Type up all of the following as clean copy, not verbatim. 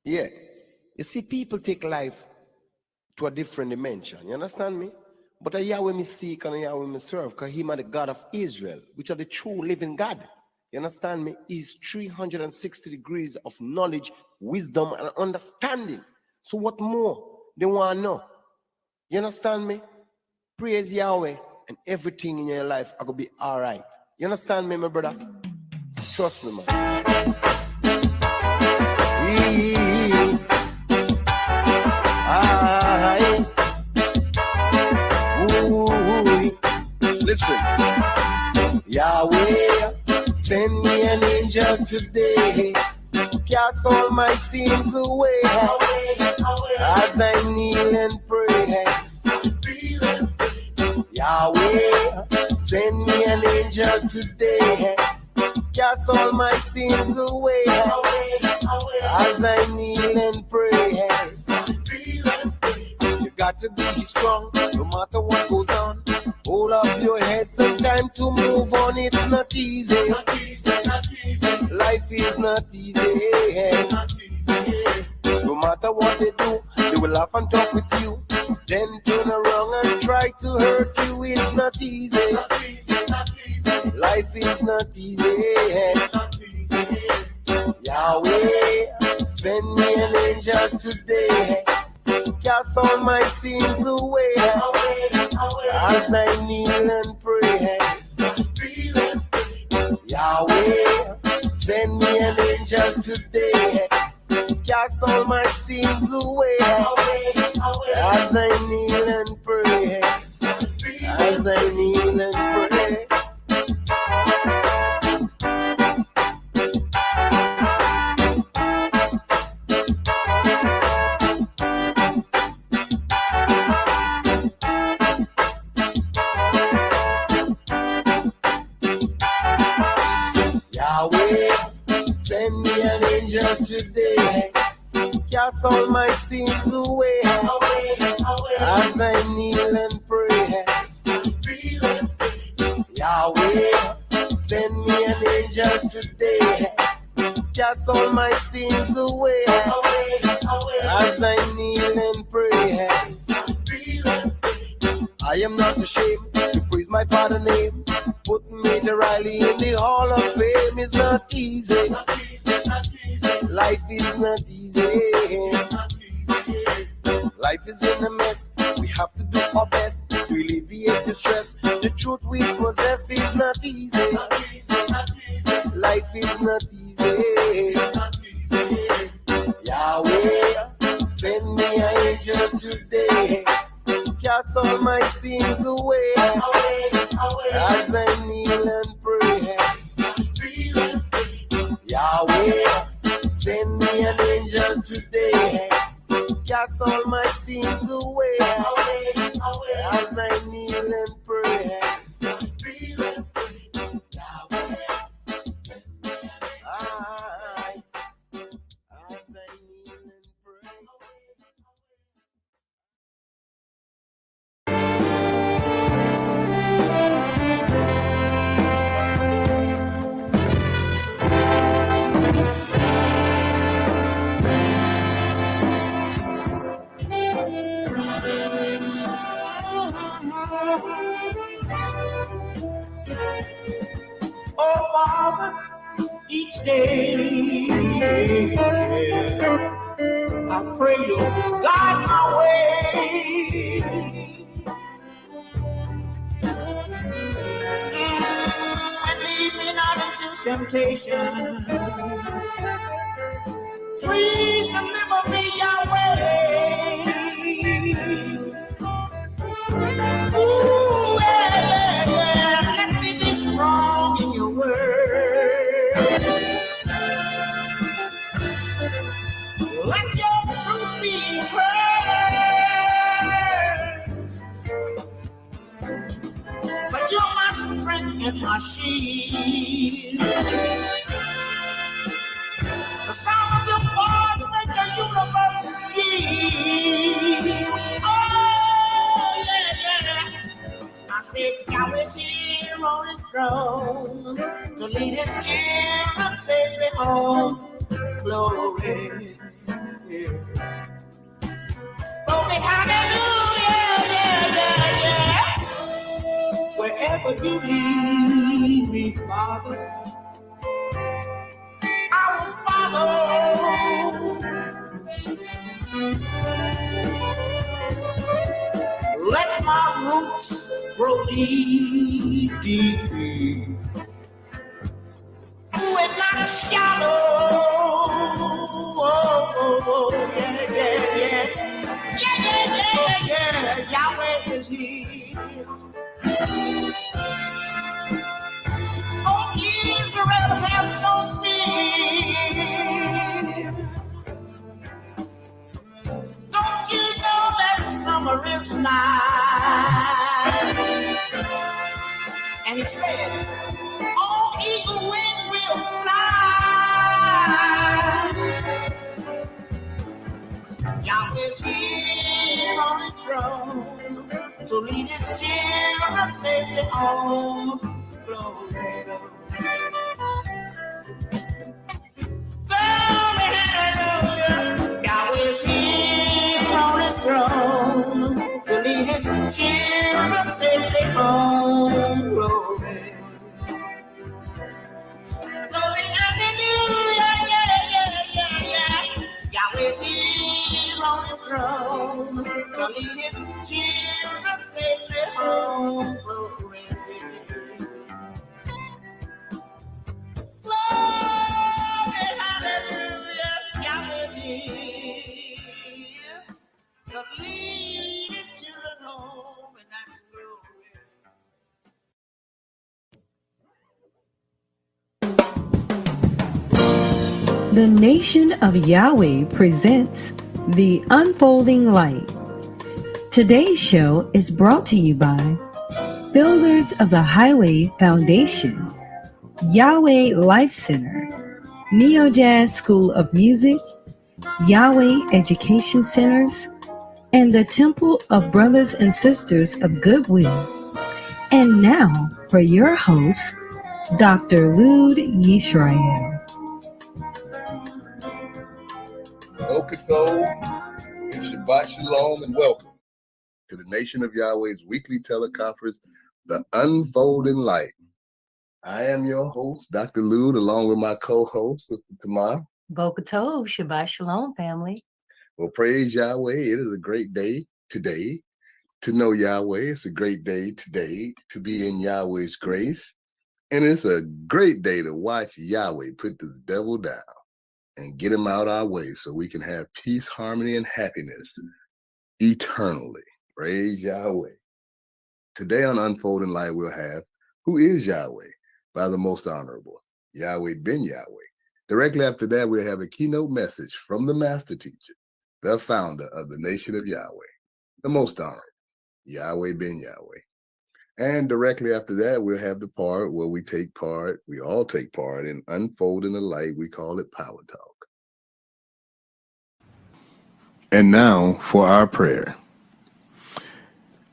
Yeah. You see, people take life to a different dimension. You understand me? But a Yahweh me seek and a Yahweh me serve, because him are the God of Israel, which are the true living God. You understand me? He's 360 degrees of knowledge, wisdom, and understanding. So what more they want to know? You understand me? Praise Yahweh, and everything in your life are going to be all right. You understand me, my brother? Trust me, man. Listen, Yahweh, send me an angel today, cast all my sins away, as I kneel and pray. Yahweh, send me an angel today, cast all my sins away, as I kneel and pray. You got to be strong, no matter what goes on. Hold up your head, some time to move on. It's not easy. Life is not easy. No matter what they do, they will laugh and talk with you, then turn around and try to hurt you. It's not easy. Life is not easy. Yahweh, send me an angel today, cast all my sins away, as I kneel and pray. Yahweh, send me an angel today, cast all my sins away, as I kneel and pray, as I kneel and pray. Send me an angel today, cast all my sins away, as I kneel and pray. Yahweh, send me an angel today, cast all my sins away, as I kneel and pray. I am not ashamed to praise my Father's name. Put Major Riley in the Hall of Fame is not easy. Life is not easy. Life is in a mess. We have to do our best to alleviate the stress. The truth we possess is not easy. Life is not easy. Yahweh, send me an angel today, cast all my sins away, as I kneel and pray. Yahweh, send me an angel today, cast all my sins away, as I kneel and pray. Oh, Father, each day I pray you guide my way. And lead me not into temptation. Please deliver me, Yahweh. Ooh, yeah. Let me be strong in your word. Let your truth be heard. But you're my strength and my shield. The sound of your voice makes the universe yield. Oh, yeah. I said, Yahweh here on his throne to lead his children safely home. Glory. Glory, hallelujah, yeah, yeah, yeah. Wherever you lead me, Father, I will follow. Let my roots grow deep, deep, deep. We're not shallow. Oh, oh, oh, yeah, yeah, yeah. Yeah, yeah, yeah, yeah. Yahweh is here. Oh, Israel, have no fear. Don't you know that summer is nigh? And he said, on eagle wing we'll fly. Yahweh's here on his throne to lead his children safely home. Glory, glory, hallelujah. Yahweh's here on his throne to lead his children safely home. Glory, glory, hallelujah. Yeah, yeah, yeah, yeah. Yahweh's here on his throne to lead his children safely home. Glory. Glory, hallelujah, Yahweh's here to lead his children home, and that's glory. The Nation of Yahweh presents The Unfolding Light. Today's show is brought to you by Builders of the Highway Foundation, Yahweh Life Center, Neo Jazz School of Music, Yahweh Education Centers, and the Temple of Brothers and Sisters of Goodwill. And now for your host, Dr. Lud Yisrael. Okatol and Shabbat Shalom, and welcome to the Nation of Yahweh's weekly teleconference, The Unfolding Light. I am your host, Dr. Lud, along with my co-host, Sister Tamar. Boker Tov, Shabbat Shalom, family. Well, praise Yahweh. It is a great day today to know Yahweh. It's a great day today to be in Yahweh's grace. And it's a great day to watch Yahweh put this devil down and get him out our way so we can have peace, harmony, and happiness eternally. Praise Yahweh. Today on Unfolding Light, we'll have Who is Yahweh? By the Most Honorable, Yahweh Ben Yahweh. Directly after that, we'll have a keynote message from the Master Teacher, the founder of the Nation of Yahweh, the Most Honorable, Yahweh Ben Yahweh. And directly after that, we'll have the part where we all take part in unfolding the light. We call it Power Talk. And now for our prayer.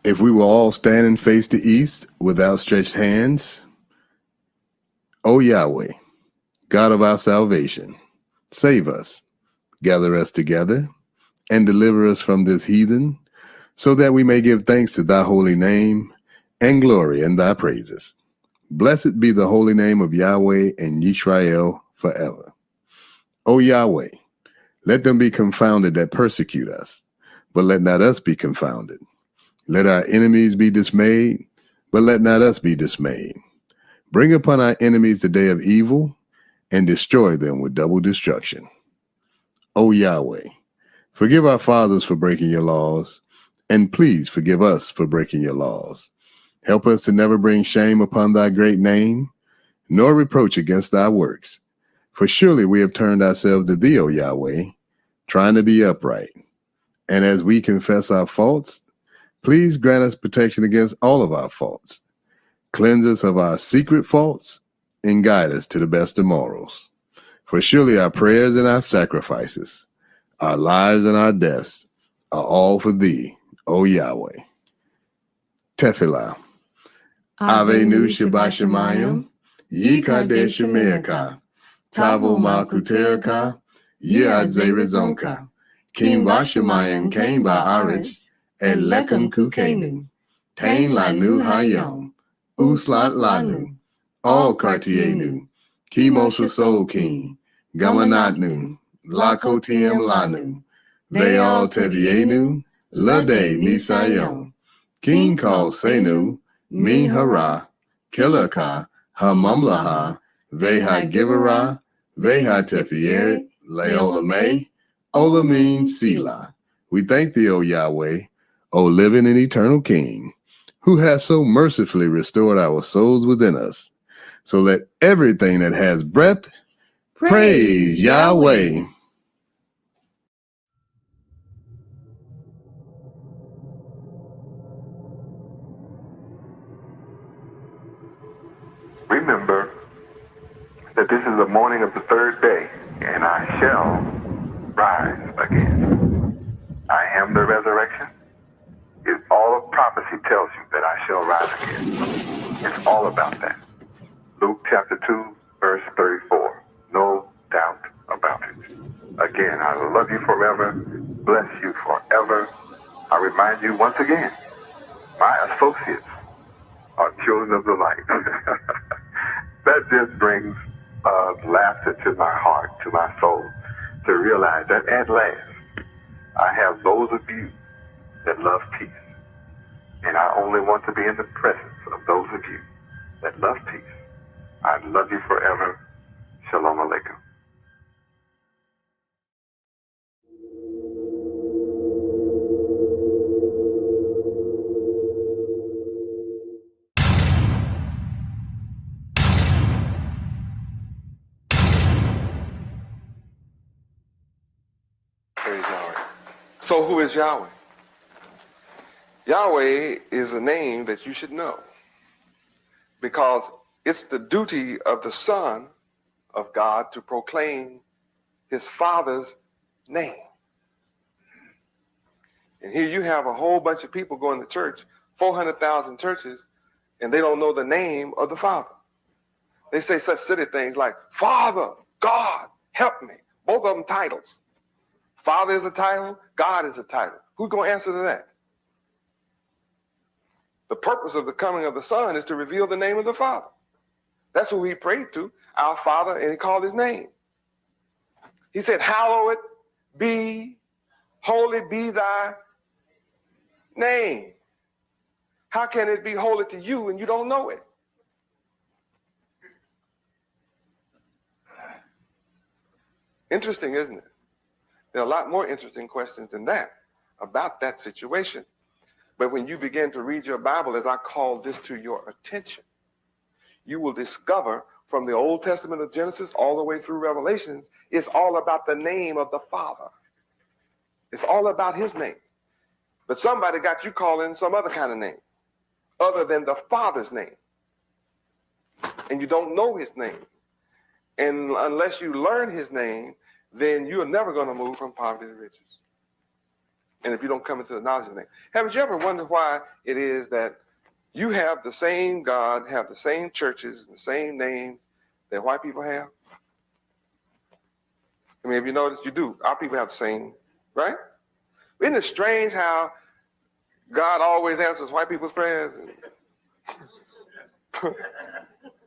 If we will all stand and face the east with outstretched hands, O Yahweh, God of our salvation, save us, gather us together, and deliver us from this heathen, so that we may give thanks to thy holy name and glory in thy praises. Blessed be the holy name of Yahweh and Yisrael forever. O Yahweh, let them be confounded that persecute us, but let not us be confounded. Let our enemies be dismayed, but let not us be dismayed. Bring upon our enemies the day of evil, and destroy them with double destruction. O Yahweh, forgive our fathers for breaking your laws, and please forgive us for breaking your laws. Help us to never bring shame upon thy great name, nor reproach against thy works. For surely we have turned ourselves to thee, O Yahweh, trying to be upright. And as we confess our faults, please grant us protection against all of our faults. Cleanse us of our secret faults, and guide us to the best of morals. For surely our prayers and our sacrifices, our lives and our deaths, are all for thee, O Yahweh. Tefillah. Avenu Shabbat Shemayim, Yikadesh Shemeaka, Tavo Malkuteraka, Yad Zerizonka, King Bashamayan came by Arich, and Lekum Kukenu, Tain Lanu Hayom, Uslat Lanu, All Cartienu, Kimosa Soul King, Gamanatnu, Lakotiam Lanu, Veal Tevienu, Lade Nisayon, King Kal Senu, Min Hara, Kilaka, Hamamlaha, Veha Givera, Veha Tefieret, Leola May, Olamin Sela. We thank thee, O Yahweh, O living and eternal King, who has so mercifully restored our souls within us. So let everything that has breath praise Yahweh. Remember that this is the morning of the third day, and I shall rise again. I am the resurrection. All of prophecy tells you that I shall rise again. It's all about that. Luke chapter 2, verse 34. No doubt about it. Again, I love you forever, bless you forever. I remind you once again, my associates are children of the light. That just brings laughter to my heart, to my soul, to realize that at last, I have those of you that love peace. And I only want to be in the presence of those of you that love peace. I love you forever. Shalom Aleichem. Praise Yahweh. So who is Yahweh? Yahweh is a name that you should know because it's the duty of the Son of God to proclaim his Father's name. And here you have a whole bunch of people going to church, 400,000 churches, and they don't know the name of the Father. They say such silly things like, Father, God, help me. Both of them titles. Father is a title, God is a title. Who's going to answer to that? The purpose of the coming of the Son is to reveal the name of the Father. That's who he prayed to, our Father, and he called his name. He said, hallowed be, holy be thy name. How can it be holy to you and you don't know it? Interesting, isn't it? There are a lot more interesting questions than that about that situation. But when you begin to read your Bible, as I call this to your attention, you will discover from the Old Testament of Genesis all the way through Revelations, it's all about the name of the Father. It's all about his name. But somebody got you calling some other kind of name other than the Father's name. And you don't know his name. And unless you learn his name, then you're never going to move from poverty to riches. And if you don't come into the knowledge of the name. Haven't you ever wondered why it is that you have the same God, have the same churches, the same name that white people have? I mean, have you noticed? You do. Our people have the same, right? Isn't it strange how God always answers white people's prayers?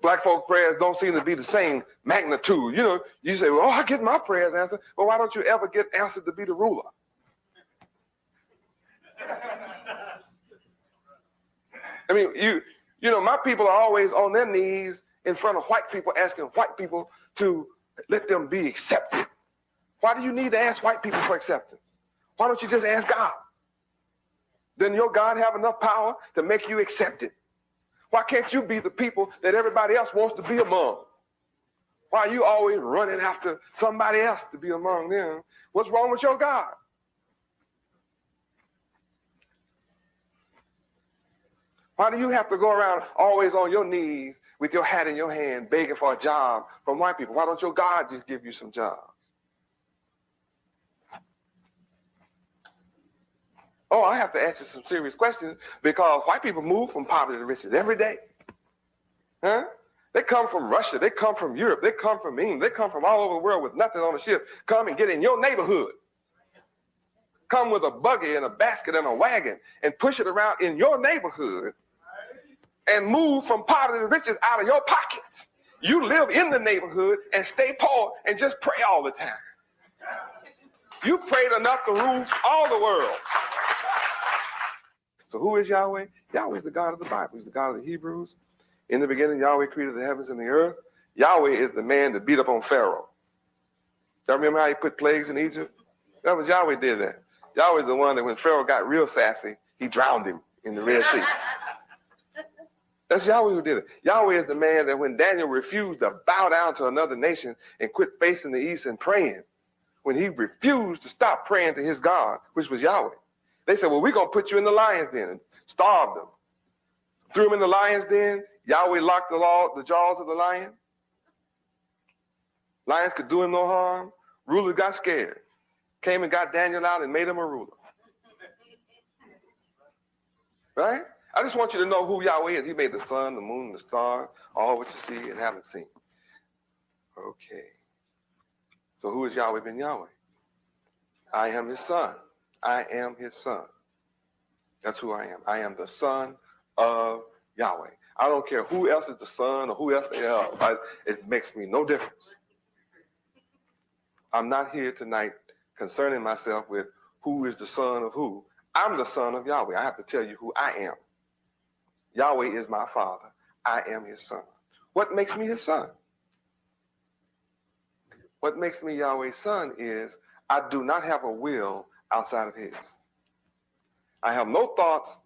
Black folks' prayers don't seem to be the same magnitude. You know, you say, well, I get my prayers answered, but why don't you ever get answered to be the ruler? I mean, you know, my people are always on their knees in front of white people asking white people to let them be accepted. Why do you need to ask white people for acceptance? Why don't you just ask God? Then your God have enough power to make you accepted. Why can't you be the people that everybody else wants to be among? Why are you always running after somebody else to be among them? What's wrong with your God? Why do you have to go around always on your knees with your hat in your hand begging for a job from white people? Why don't your God just give you some jobs? Oh, I have to ask you some serious questions because white people move from poverty to riches every day. Huh? They come from Russia. They come from Europe. They come from England. They come from all over the world with nothing on the ship. Come and get in your neighborhood. come with a buggy and a basket and a wagon and push it around in your neighborhood and move from poverty to riches out of your pockets. You live in the neighborhood and stay poor and just pray all the time. You prayed enough to rule all the world. So who is Yahweh? Yahweh is the God of the Bible. He's the God of the Hebrews. In the beginning, Yahweh created the heavens and the earth. Yahweh is the man that beat up on Pharaoh. Y'all remember how he put plagues in Egypt? That was Yahweh did that. Yahweh is the one that when Pharaoh got real sassy, he drowned him in the Red Sea. That's Yahweh who did it. Yahweh is the man that when Daniel refused to bow down to another nation and quit facing the east and praying, when he refused to stop praying to his God, which was Yahweh, they said, well, we're going to put you in the lion's den and starve them. Threw him in the lion's den. Yahweh locked the jaws of the lion. Lions could do him no harm. Rulers got scared. Came and got Daniel out and made him a ruler. Right? I just want you to know who Yahweh is. He made the sun, the moon, the stars, all what you see and haven't seen. Okay. So who is Yahweh ben Yahweh? I am his son. I am his son. That's who I am. I am the son of Yahweh. I don't care who else is the son or who else they are. It makes me no difference. I'm not here tonight concerning myself with who is the son of who. I'm the son of Yahweh. I have to tell you who I am. Yahweh is my father. I am his son. What makes me his son? What makes me Yahweh's son is I do not have a will outside of his. I have no thoughts,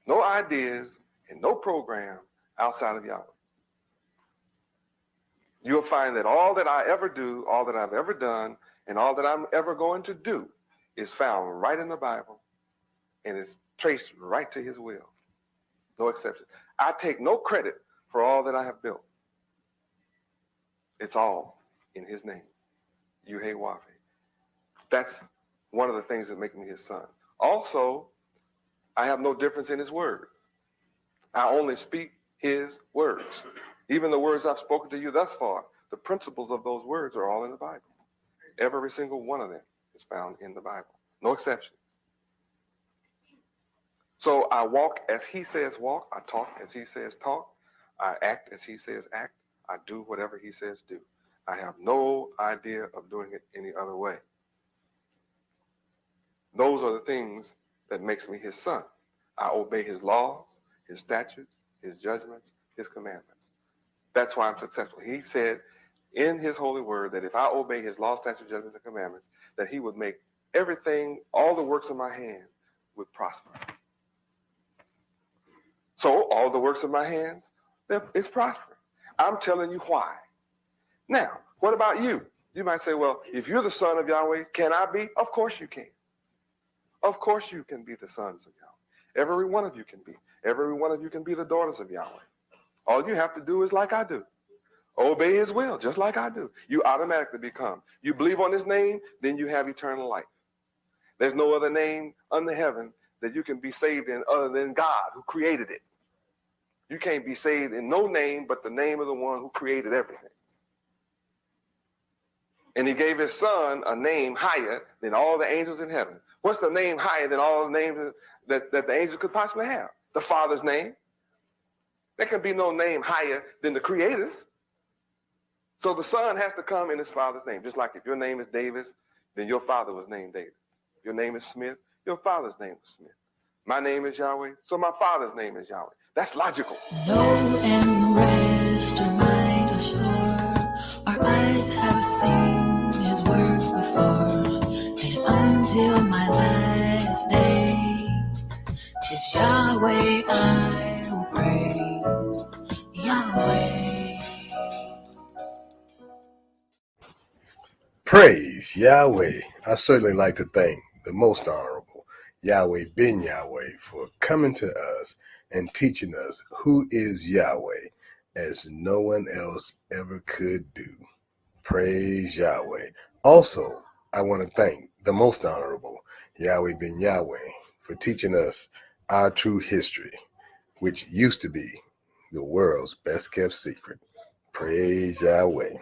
no ideas, and no program outside of Yahweh. You'll find that all that I ever do, all that I've ever done, and all that I'm ever going to do is found right in the Bible, and it's traced right to his will. No exception. I take no credit for all that I have built. It's all in his name. Yuhei-Wafe. That's one of the things that make me his son. Also, I have no difference in his word. I only speak his words. Even the words I've spoken to you thus far, the principles of those words are all in the Bible. Every single one of them is found in the Bible. No exceptions. So I walk as he says walk. I talk as he says talk. I act as he says act. I do whatever he says do. I have no idea of doing it any other way. Those are the things that makes me his son. I obey his laws, his statutes, his judgments, his commandments. That's why I'm successful. He said in his holy word that if I obey his law, statutes, judgments, and commandments, that he would make everything, all the works of my hand would prosper. So all the works of my hands, it's prospering. I'm telling you why. Now, what about you? You might say, well, if you're the son of Yahweh, can I be? Of course you can. Of course you can be the sons of Yahweh. Every one of you can be. Every one of you can be the daughters of Yahweh. All you have to do is like I do. Obey his will, just like I do. You automatically become. You believe on his name, then you have eternal life. There's no other name under heaven that you can be saved in other than God who created it. You can't be saved in no name but the name of the one who created everything. And he gave his son a name higher than all the angels in heaven. What's the name higher than all the names that the angels could possibly have? The Father's name. There can be no name higher than the Creator's. So the son has to come in his father's name. Just like if your name is Davis, then your father was named Davis. If your name is Smith, your father's name was Smith. My name is Yahweh, so my father's name is Yahweh. That's logical. Know and rest your mind assured. Our eyes have seen his works before. And until my last days, 'tis Yahweh I will praise. Yahweh. Praise Yahweh. I certainly like to thank the most honorable Yahweh ben Yahweh for coming to us and teaching us who is Yahweh as no one else ever could do. Praise Yahweh. Also, I want to thank the most honorable Yahweh ben Yahweh for teaching us our true history, which used to be the world's best kept secret. Praise Yahweh.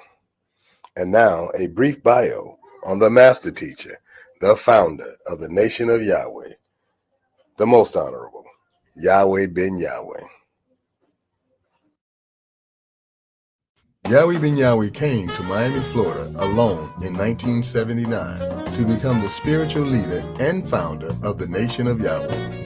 And now a brief bio on the master teacher, the founder of the nation of Yahweh, the most honorable, Yahweh ben Yahweh. Yahweh ben Yahweh came to Miami, Florida alone in 1979 to become the spiritual leader and founder of the nation of Yahweh.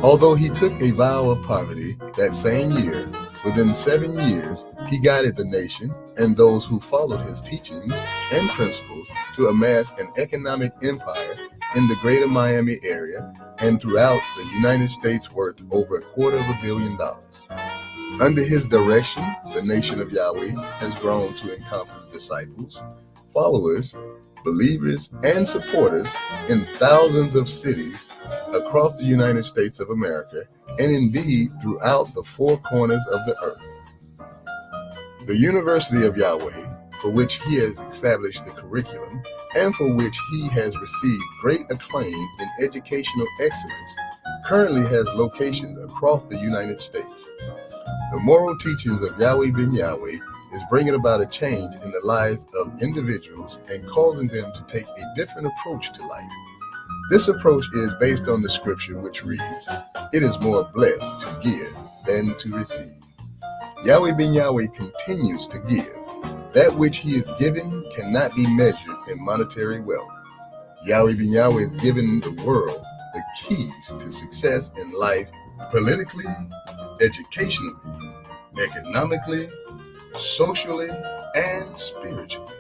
Although he took a vow of poverty that same year, within 7 years, he guided the nation and those who followed his teachings and principles to amass an economic empire in the greater Miami area and throughout the United States worth over $250 million. Under his direction, the nation of Yahweh has grown to encompass disciples, followers, believers, and supporters in thousands of cities across the United States of America, and indeed throughout the four corners of the earth. The University of Yahweh, for which he has established the curriculum, and for which he has received great acclaim in educational excellence, currently has locations across the United States. The moral teachings of Yahweh ben Yahweh is bringing about a change in the lives of individuals and causing them to take a different approach to life. This approach is based on the scripture which reads, "It is more blessed to give than to receive." Yahweh ben Yahweh continues to give. That which he is given cannot be measured in monetary wealth. Yahweh ben Yahweh is giving the world the keys to success in life, politically, educationally, economically, socially, and spiritually.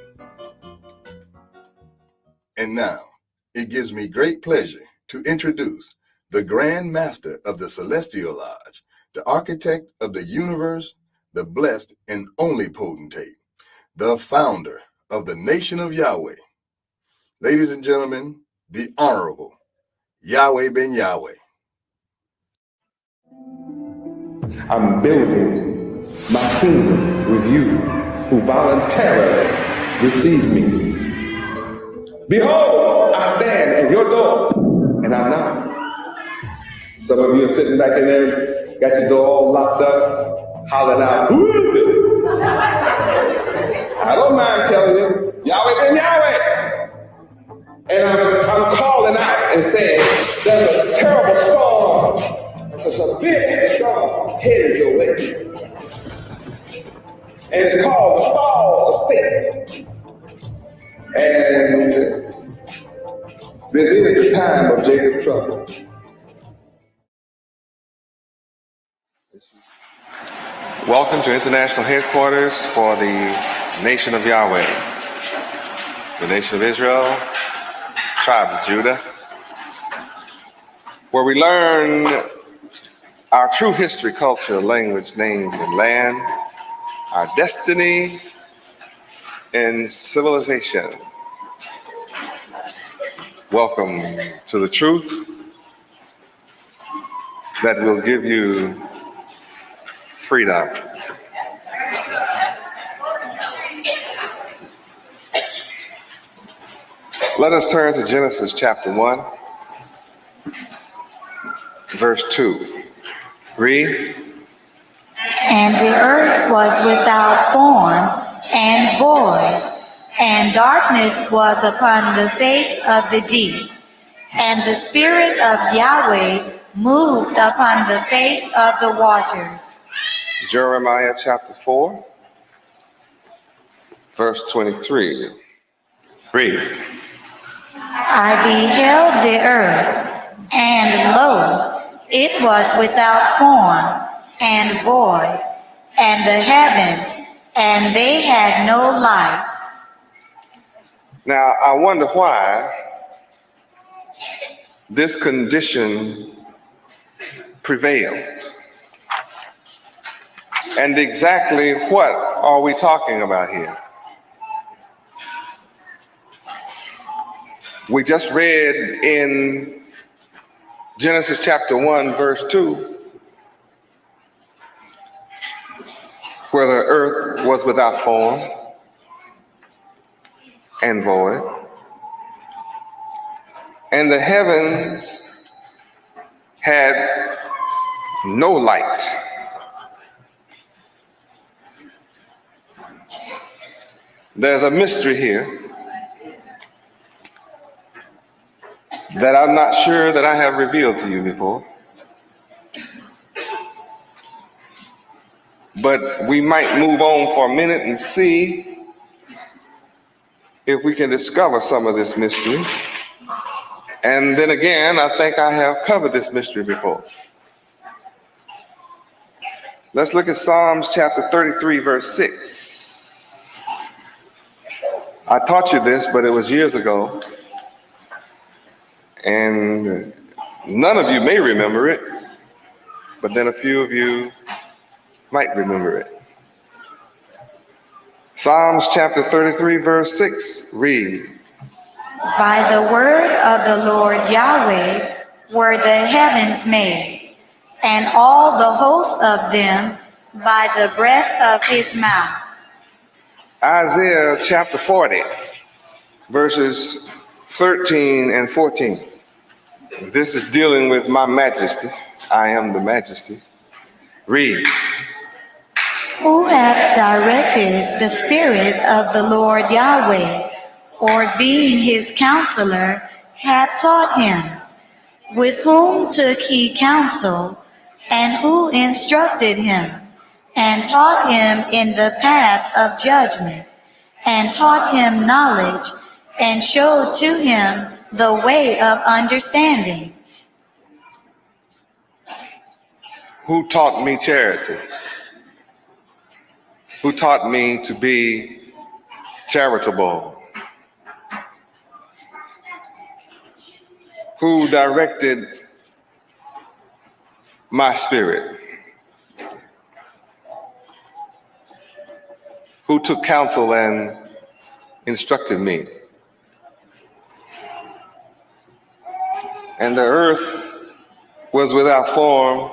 And now, it gives me great pleasure to introduce the Grand Master of the Celestial Lodge, the architect of the universe, the blessed and only potentate, the founder of the nation of Yahweh. Ladies and gentlemen, the Honorable Yahweh ben Yahweh. I'm building my kingdom with you who voluntarily receive me. Behold, I stand at your door and I knock. Some of you are sitting back in there, got your door all locked up, hollering out, "Who is it?" I don't mind telling you, Yahweh ben Yahweh. And I'm calling out and saying, there's a terrible storm. It's a big storm headed your way. And it's called the fall of Satan. And this is the time of Jacob's trouble. Welcome to international headquarters for the nation of Yahweh, the nation of Israel, tribe of Judah, where we learn our true history, culture, language, name, and land, our destiny, and civilization. Welcome to the truth that will give you freedom. Let us turn to Genesis chapter 1, verse 2. Read. And the earth was without form and void, and darkness was upon the face of the deep, and the Spirit of Yahweh moved upon the face of the waters. Jeremiah chapter 4, verse 23. Read. I beheld the earth, and lo, it was without form and void, and the heavens, and they had no light. Now, I wonder why this condition prevailed. And exactly what are we talking about here? We just read in Genesis chapter 1, verse 2, where the earth was without form and void, and the heavens had no light. There's a mystery here. that I'm not sure that I have revealed to you before. But we might move on for a minute and see if we can discover some of this mystery. And then again, I think I have covered this mystery before. Let's look at Psalms chapter 33, verse 6. I taught you this, but it was years ago. And none of you may remember it, but then a few of you might remember it. Psalms chapter 33, verse 6, read. By the word of the Lord Yahweh were the heavens made, and all the hosts of them by the breath of his mouth. Isaiah chapter 40, verses 13 and 14. This is dealing with my majesty. I am the majesty. Read. Who hath directed the spirit of the Lord Yahweh, or being his counselor, hath taught him? With whom took he counsel, and who instructed him, and taught him in the path of judgment, and taught him knowledge, and showed to him the way of understanding? Who taught me charity? Who taught me to be charitable? Who directed my spirit? Who took counsel and instructed me? And the earth was without form,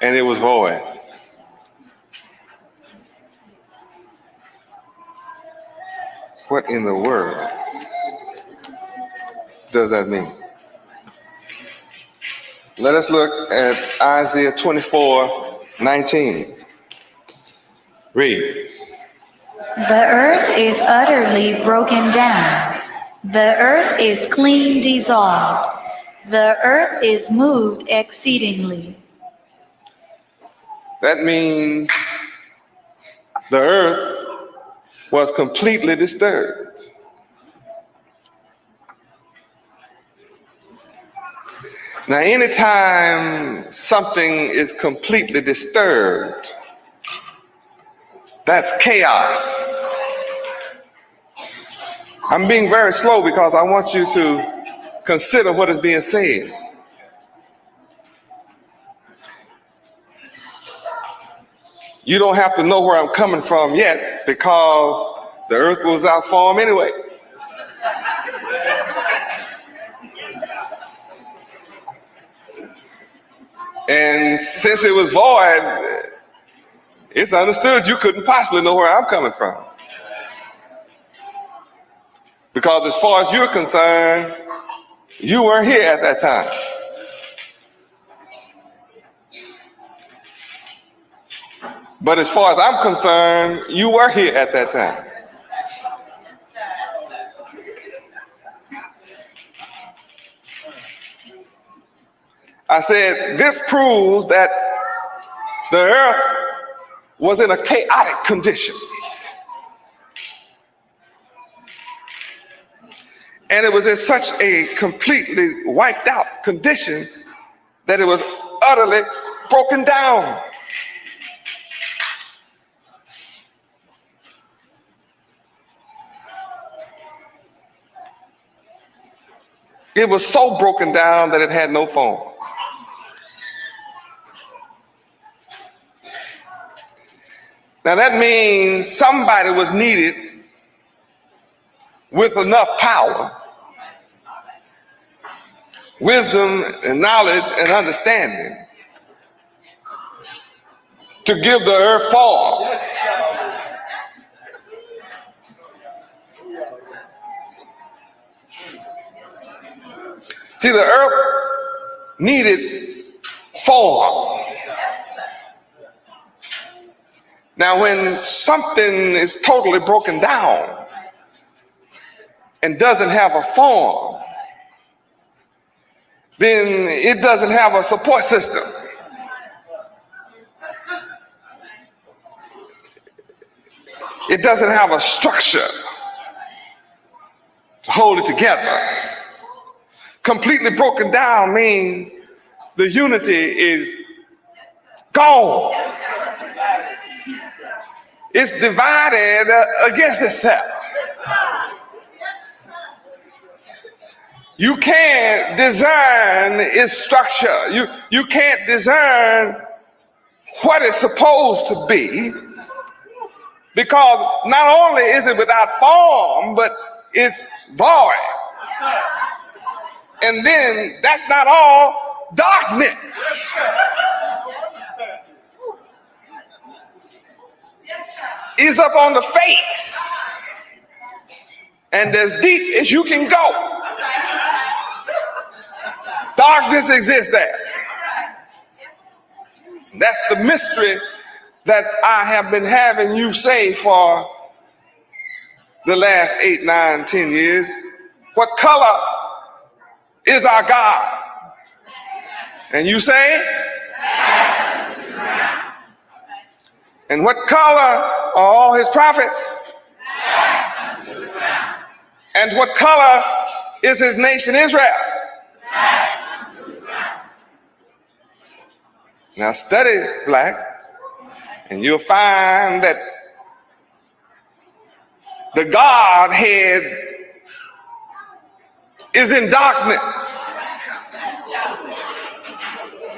and it was void. What in the world does that mean? Let us look at Isaiah 24:19. Read. The earth is utterly broken down. The earth is clean dissolved. The earth is moved exceedingly. That means the earth was completely disturbed. Now, anytime something is completely disturbed, that's chaos. I'm being very slow because I want you to consider what is being said. You don't have to know where I'm coming from yet because the earth was without form anyway. And since it was void, it's understood you couldn't possibly know where I'm coming from. Because as far as you're concerned, you weren't here at that time. But as far as I'm concerned, you were here at that time. I said, this proves that the earth was in a chaotic condition. And it was in such a completely wiped out condition that it was utterly broken down. It was so broken down that it had no form. Now that means somebody was needed with enough power, wisdom and knowledge and understanding to give the earth form. See, the earth needed form. Now, when something is totally broken down and doesn't have a form, then it doesn't have a support system. It doesn't have a structure to hold it together. Completely broken down means the unity is gone. It's divided against itself. You can't discern its structure. You can't discern what it's supposed to be, because not only is it without form, but it's void. And then that's not all, darkness. Is up on the face, and as deep as you can go, darkness exists there. That's the mystery that I have been having you say for the last 8, 9, 10 years. What color is our God? And you say? And what color are all his prophets? And what color is his nation Israel? Now study black, and you'll find that the Godhead is in darkness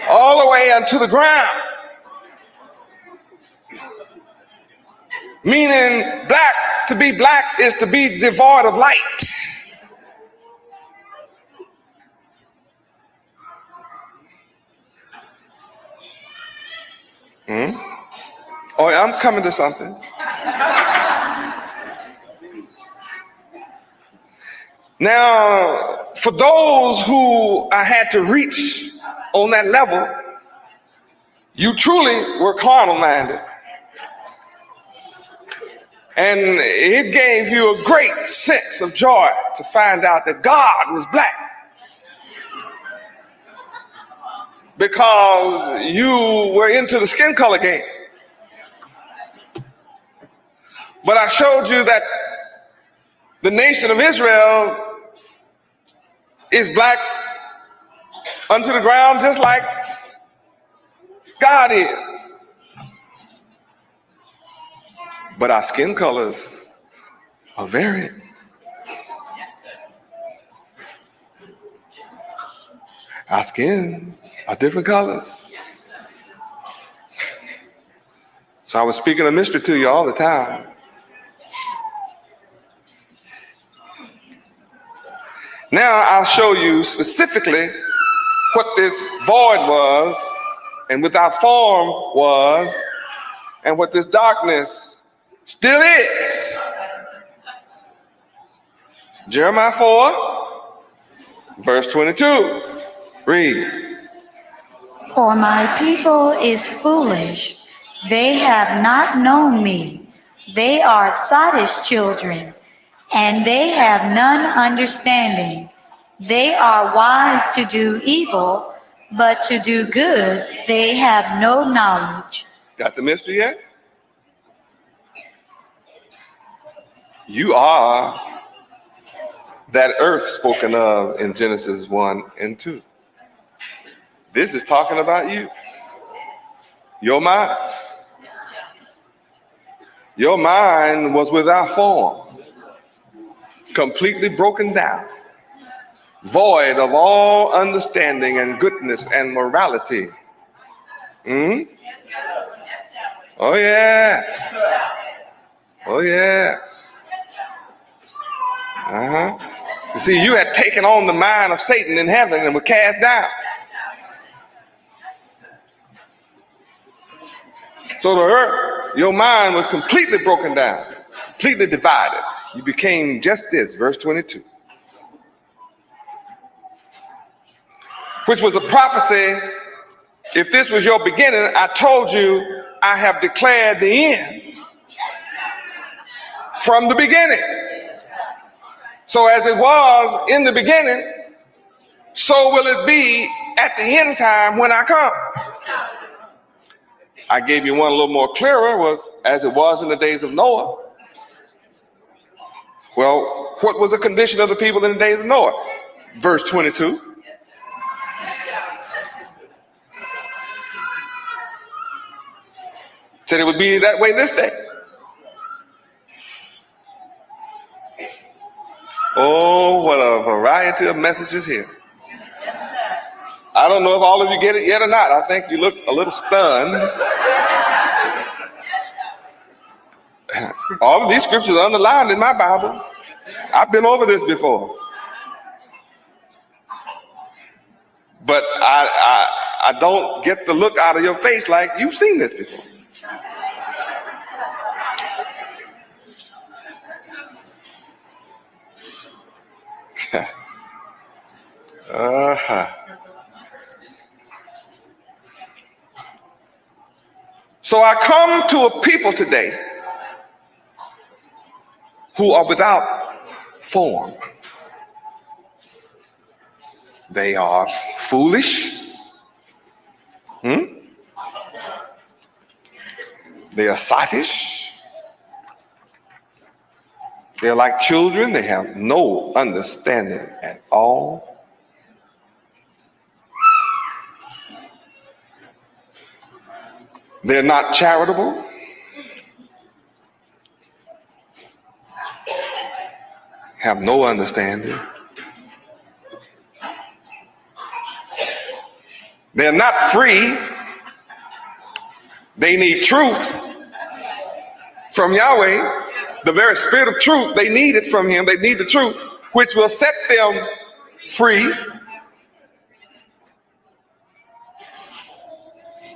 all the way unto the ground. Meaning black, to be black is to be devoid of light. Oh, I'm coming to something. Now, for those who I had to reach on that level, you truly were carnal minded. And it gave you a great sense of joy to find out that God was black, because you were into the skin color game. But I showed you that the nation of Israel is black unto the ground, just like God is. But our skin colors are varied. Our skins are different colors. So I was speaking a mystery to you all the time. Now I'll show you specifically what this void was, and without form was, and what this darkness still is. Jeremiah 4, verse 22. Read. For my people is foolish. They have not known me. They are sottish children, and they have none understanding. They are wise to do evil, but to do good they have no knowledge. Got the mystery yet? You are that earth spoken of in Genesis 1 and 2. This is talking about you. Your mind. Your mind was without form, completely broken down, void of all understanding and goodness and morality. Oh yes. Oh yes. You see, you had taken on the mind of Satan in heaven and were cast down. So the earth, your mind was completely broken down, completely divided. You became just this, verse 22. Which was a prophecy. If this was your beginning, I told you I have declared the end from the beginning. So as it was in the beginning, so will it be at the end time when I come. I gave you one a little more clearer, was as it was in the days of Noah. Well, what was the condition of the people in the days of Noah? Verse 22. Said it would be that way this day. Oh, what a variety of messages here. I don't know if all of you get it yet or not. I think you look a little stunned. All of these scriptures are underlined in my Bible. I've been over this before. But I don't get the look out of your face like you've seen this before. So I come to a people today who are without form. They are foolish. They are sottish. They're like children. They have no understanding at all. They're not charitable. Have no understanding. They're not free. They need truth from Yahweh. The very spirit of truth, they need it from him. They need the truth, which will set them free.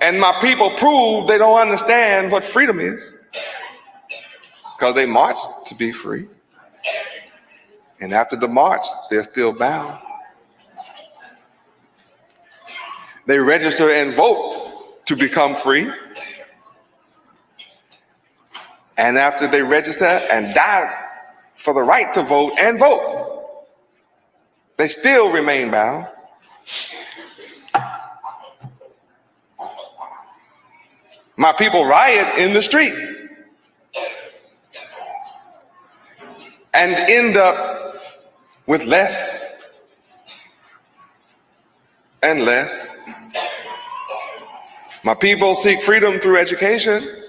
And my people prove they don't understand what freedom is, because they marched to be free. And after the march, they're still bound. They register and vote to become free. And after they register and die for the right to vote and vote, they still remain bound. My people riot in the street and end up with less and less. My people seek freedom through education,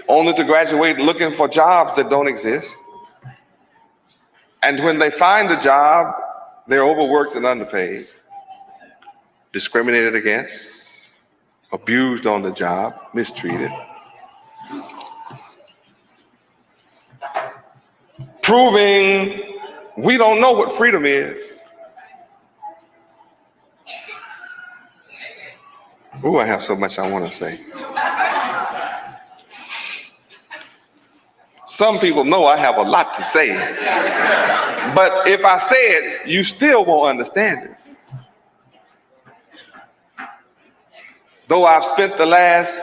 only to graduate looking for jobs that don't exist. And when they find a job, they're overworked and underpaid, discriminated against, abused on the job, mistreated. Proving we don't know what freedom is. Ooh, I have so much I want to say. Some people know I have a lot to say. But if I say it, you still won't understand it. Though I've spent the last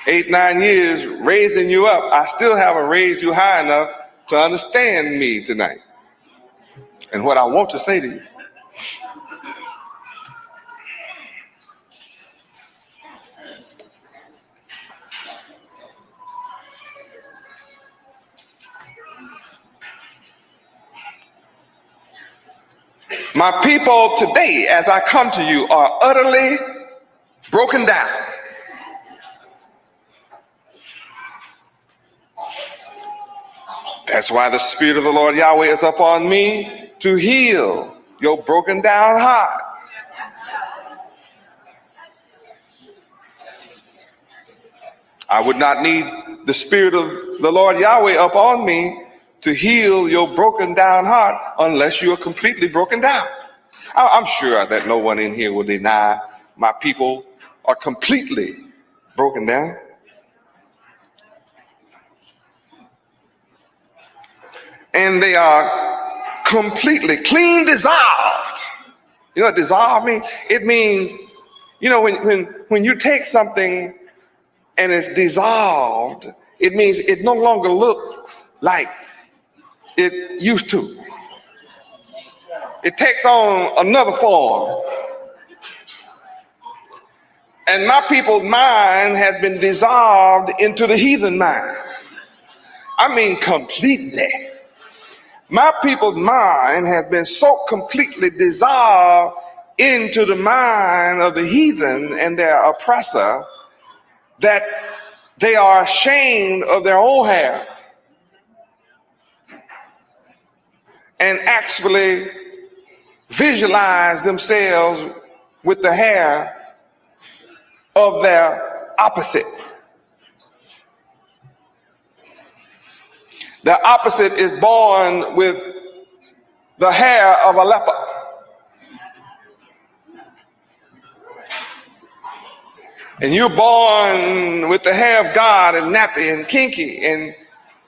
8-9 years raising you up, I still haven't raised you high enough to understand me tonight and what I want to say to you. My people today, as I come to you, are utterly broken down. That's why the Spirit of the Lord Yahweh is upon me to heal your broken down heart. I would not need the Spirit of the Lord Yahweh upon me to heal your broken down heart unless you are completely broken down. I'm sure that no one in here will deny my people are completely broken down. And they are completely clean dissolved. You know what dissolve means? It means, you know, when you take something and it's dissolved, it means it no longer looks like it used to. it takes on another form. And my people's mind had been dissolved into the heathen mind. I mean, completely. My people's mind has been so completely dissolved into the mind of the heathen and their oppressor that they are ashamed of their own hair and actually visualize themselves with the hair of their opposite. The opposite is born with the hair of a leper. And you're born with the hair of God and nappy and kinky, and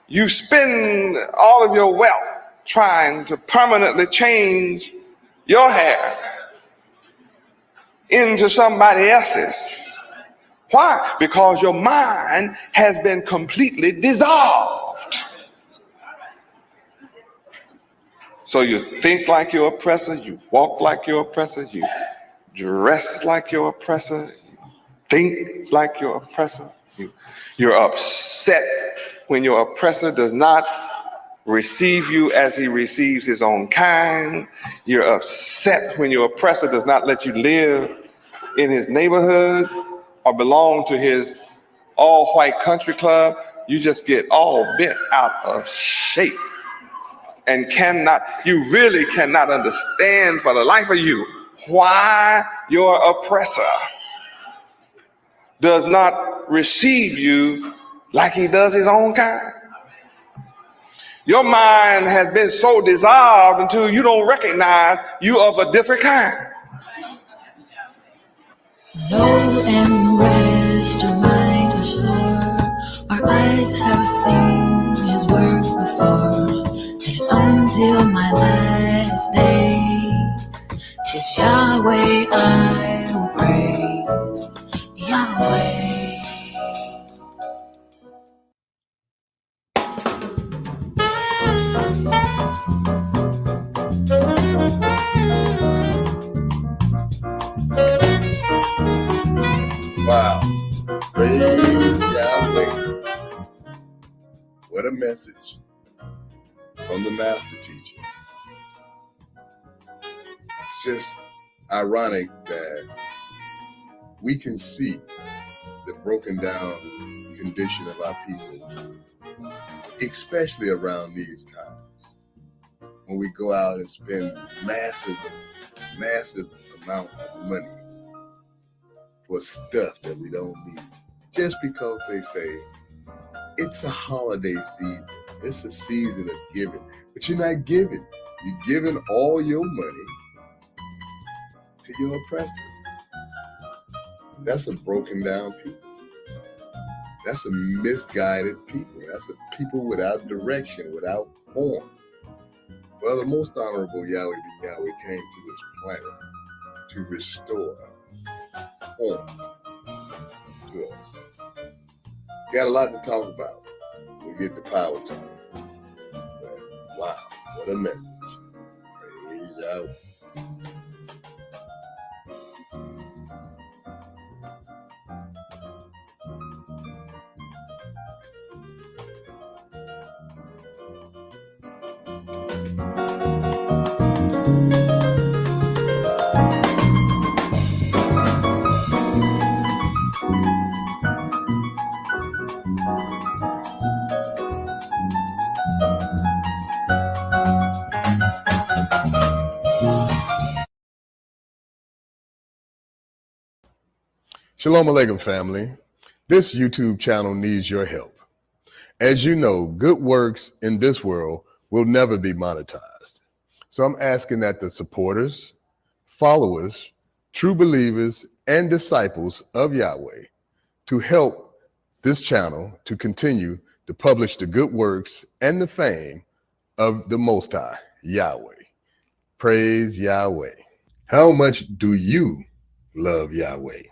you spend all of your wealth trying to permanently change your hair into somebody else's. Why? Because your mind has been completely dissolved. So you think like your oppressor, you walk like your oppressor, you dress like your oppressor, you think like your oppressor. You're upset when your oppressor does not receive you as he receives his own kind. You're upset when your oppressor does not let you live in his neighborhood or belong to his all-white country club. You just get all bent out of shape and you really cannot understand for the life of you why your oppressor does not receive you like he does his own kind. Your mind has been so dissolved until you don't recognize you of a different kind. Know and rest your mind assured. Our eyes have seen his works before. And until my last days, 'tis Yahweh I will praise. Yahweh. Wow. Praise Yahweh. What a message from the master teacher. It's just ironic that we can see the broken down condition of our people, especially around these times when we go out and spend massive amount of money for stuff that we don't need, just because they say it's a holiday season, it's a season of giving. But you're not giving. You're giving all your money to your oppressor. That's a broken down people. That's a misguided people. That's a people without direction, without form. Well, the most honorable Yahweh be Yahweh came to this planet to restore form to us. Got a lot to talk about. We'll get the power talk. But wow, what a message. Praise Yahweh. Shalom Aleichem, family. This YouTube channel needs your help. As you know, good works in this world will never be monetized. So I'm asking that the supporters, followers, true believers, and disciples of Yahweh to help this channel to continue to publish the good works and the fame of the Most High, Yahweh. Praise Yahweh. How much do you love Yahweh?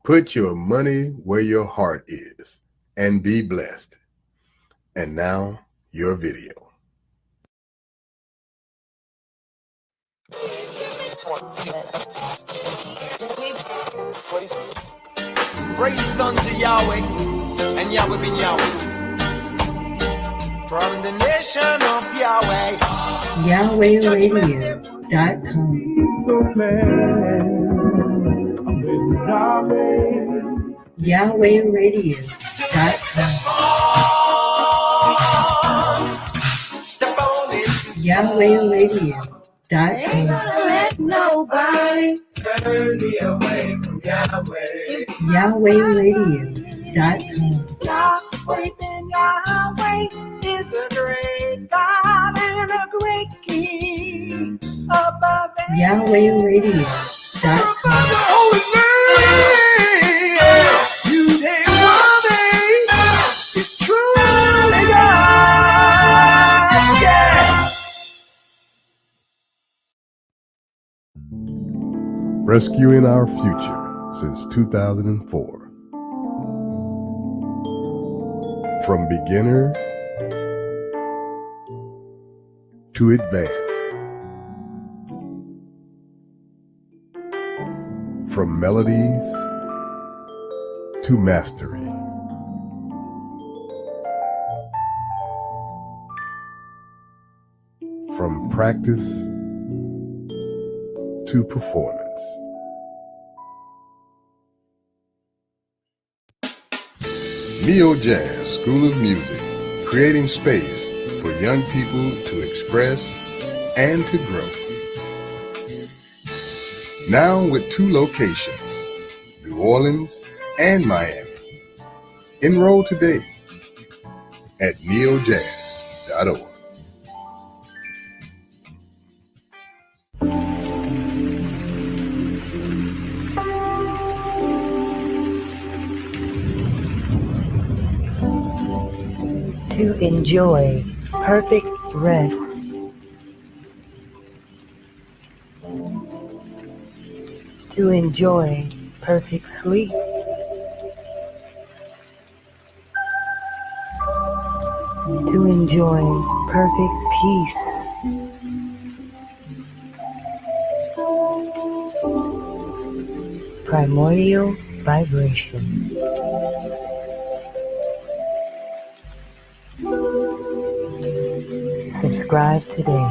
Put your money where your heart is and be blessed. And now, your video. Praise unto Yahweh, and Yahweh been Yahweh. From the nation of Yahweh. YahwehRadio.com. YahwehRadio.com. Step on it. YahwehRadio.com. Let nobody turn me away from Yahweh. YahwehRadio.com. Yahweh, then Yahweh is a great God and a great King above YahwehRadio.com. you name worthy. It's truly God. Yeah. Rescuing our future since 2004. From beginner to advanced. From melodies to mastery. From practice to performance. Neo Jazz School of Music, creating space for young people to express and to grow. Now with 2 locations, New Orleans and Miami. Enroll today at neojazz.org. To enjoy perfect rest. To enjoy perfect sleep. To enjoy perfect peace. Primordial vibration. Subscribe today.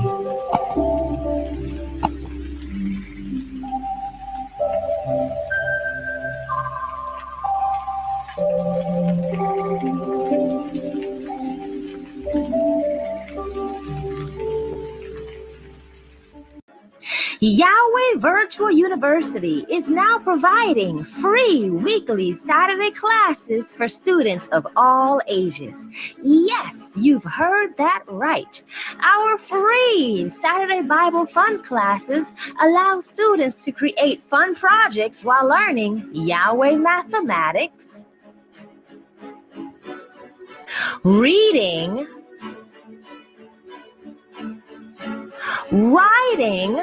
Yahweh Virtual University is now providing free weekly Saturday classes for students of all ages. Yes, you've heard that right. Our free Saturday Bible Fun classes allow students to create fun projects while learning Yahweh mathematics, reading, writing,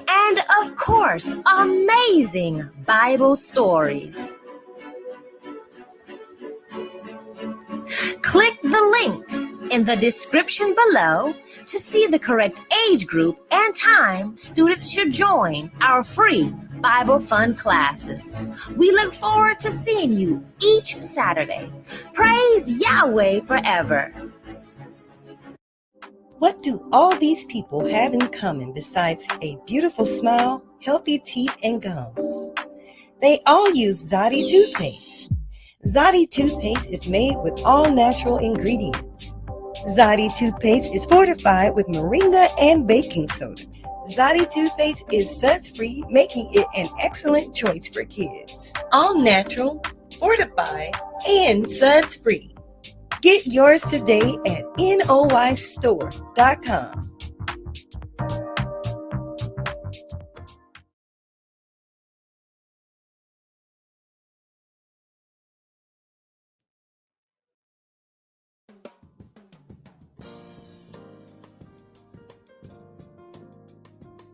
and of course, amazing Bible stories. Click the link in the description below to see the correct age group and time students should join our free Bible Fun classes. We look forward to seeing you each Saturday. Praise Yahweh forever. What do all these people have in common besides a beautiful smile, healthy teeth, and gums? They all use Zadi toothpaste. Zadi toothpaste is made with all natural ingredients. Zadi toothpaste is fortified with moringa and baking soda. Zadi toothpaste is suds-free, making it an excellent choice for kids. All natural, fortified, and suds-free. Get yours today at noystore.com.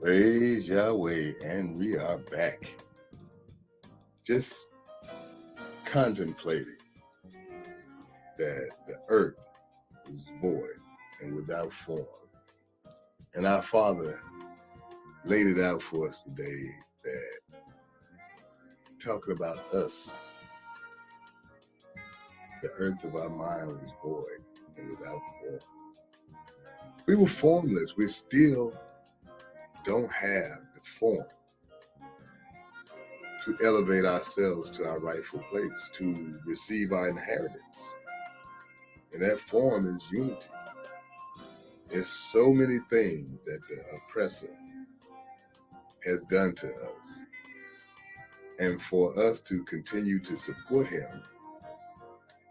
Praise Yahweh, and we are back. Just contemplating that the earth is void and without form. And our Father laid it out for us today that talking about us, the earth of our mind was void and without form. We were formless. We still don't have the form to elevate ourselves to our rightful place, to receive our inheritance. And that form is unity. There's so many things that the oppressor has done to us. And for us to continue to support him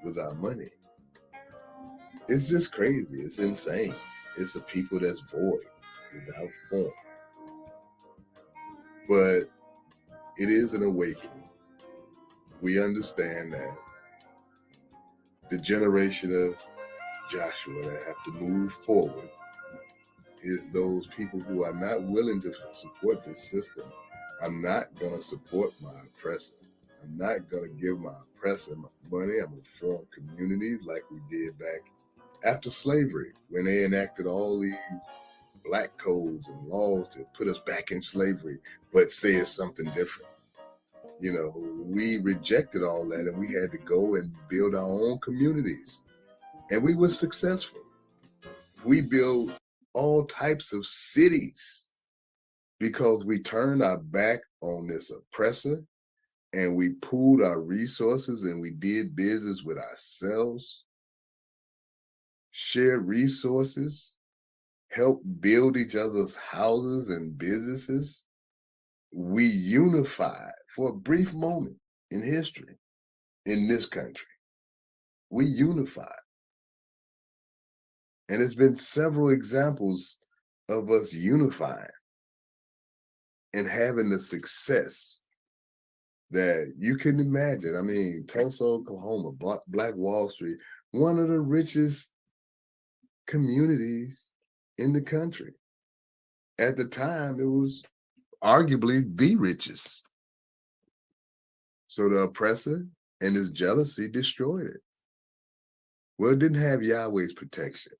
with our money, it's just crazy. It's insane. It's a people that's void, without form. But it is an awakening. We understand that the generation of Joshua that have to move forward is those people who are not willing to support this system. I'm not going to support my oppressor. I'm not going to give my oppressor my money. I'm going to form communities like we did back after slavery, when they enacted all these black codes and laws to put us back in slavery, but say it's something different. You know, we rejected all that and we had to go and build our own communities. And we were successful. We built all types of cities because we turned our back on this oppressor and we pooled our resources and we did business with ourselves, shared resources, helped build each other's houses and businesses. We unified for a brief moment in history in this country. We unified. And there's been several examples of us unifying and having the success that you can imagine. I mean, Tulsa, Oklahoma, Black Wall Street, one of the richest communities in the country. At the time, it was arguably the richest. So the oppressor and his jealousy destroyed it. Well, it didn't have Yahweh's protection.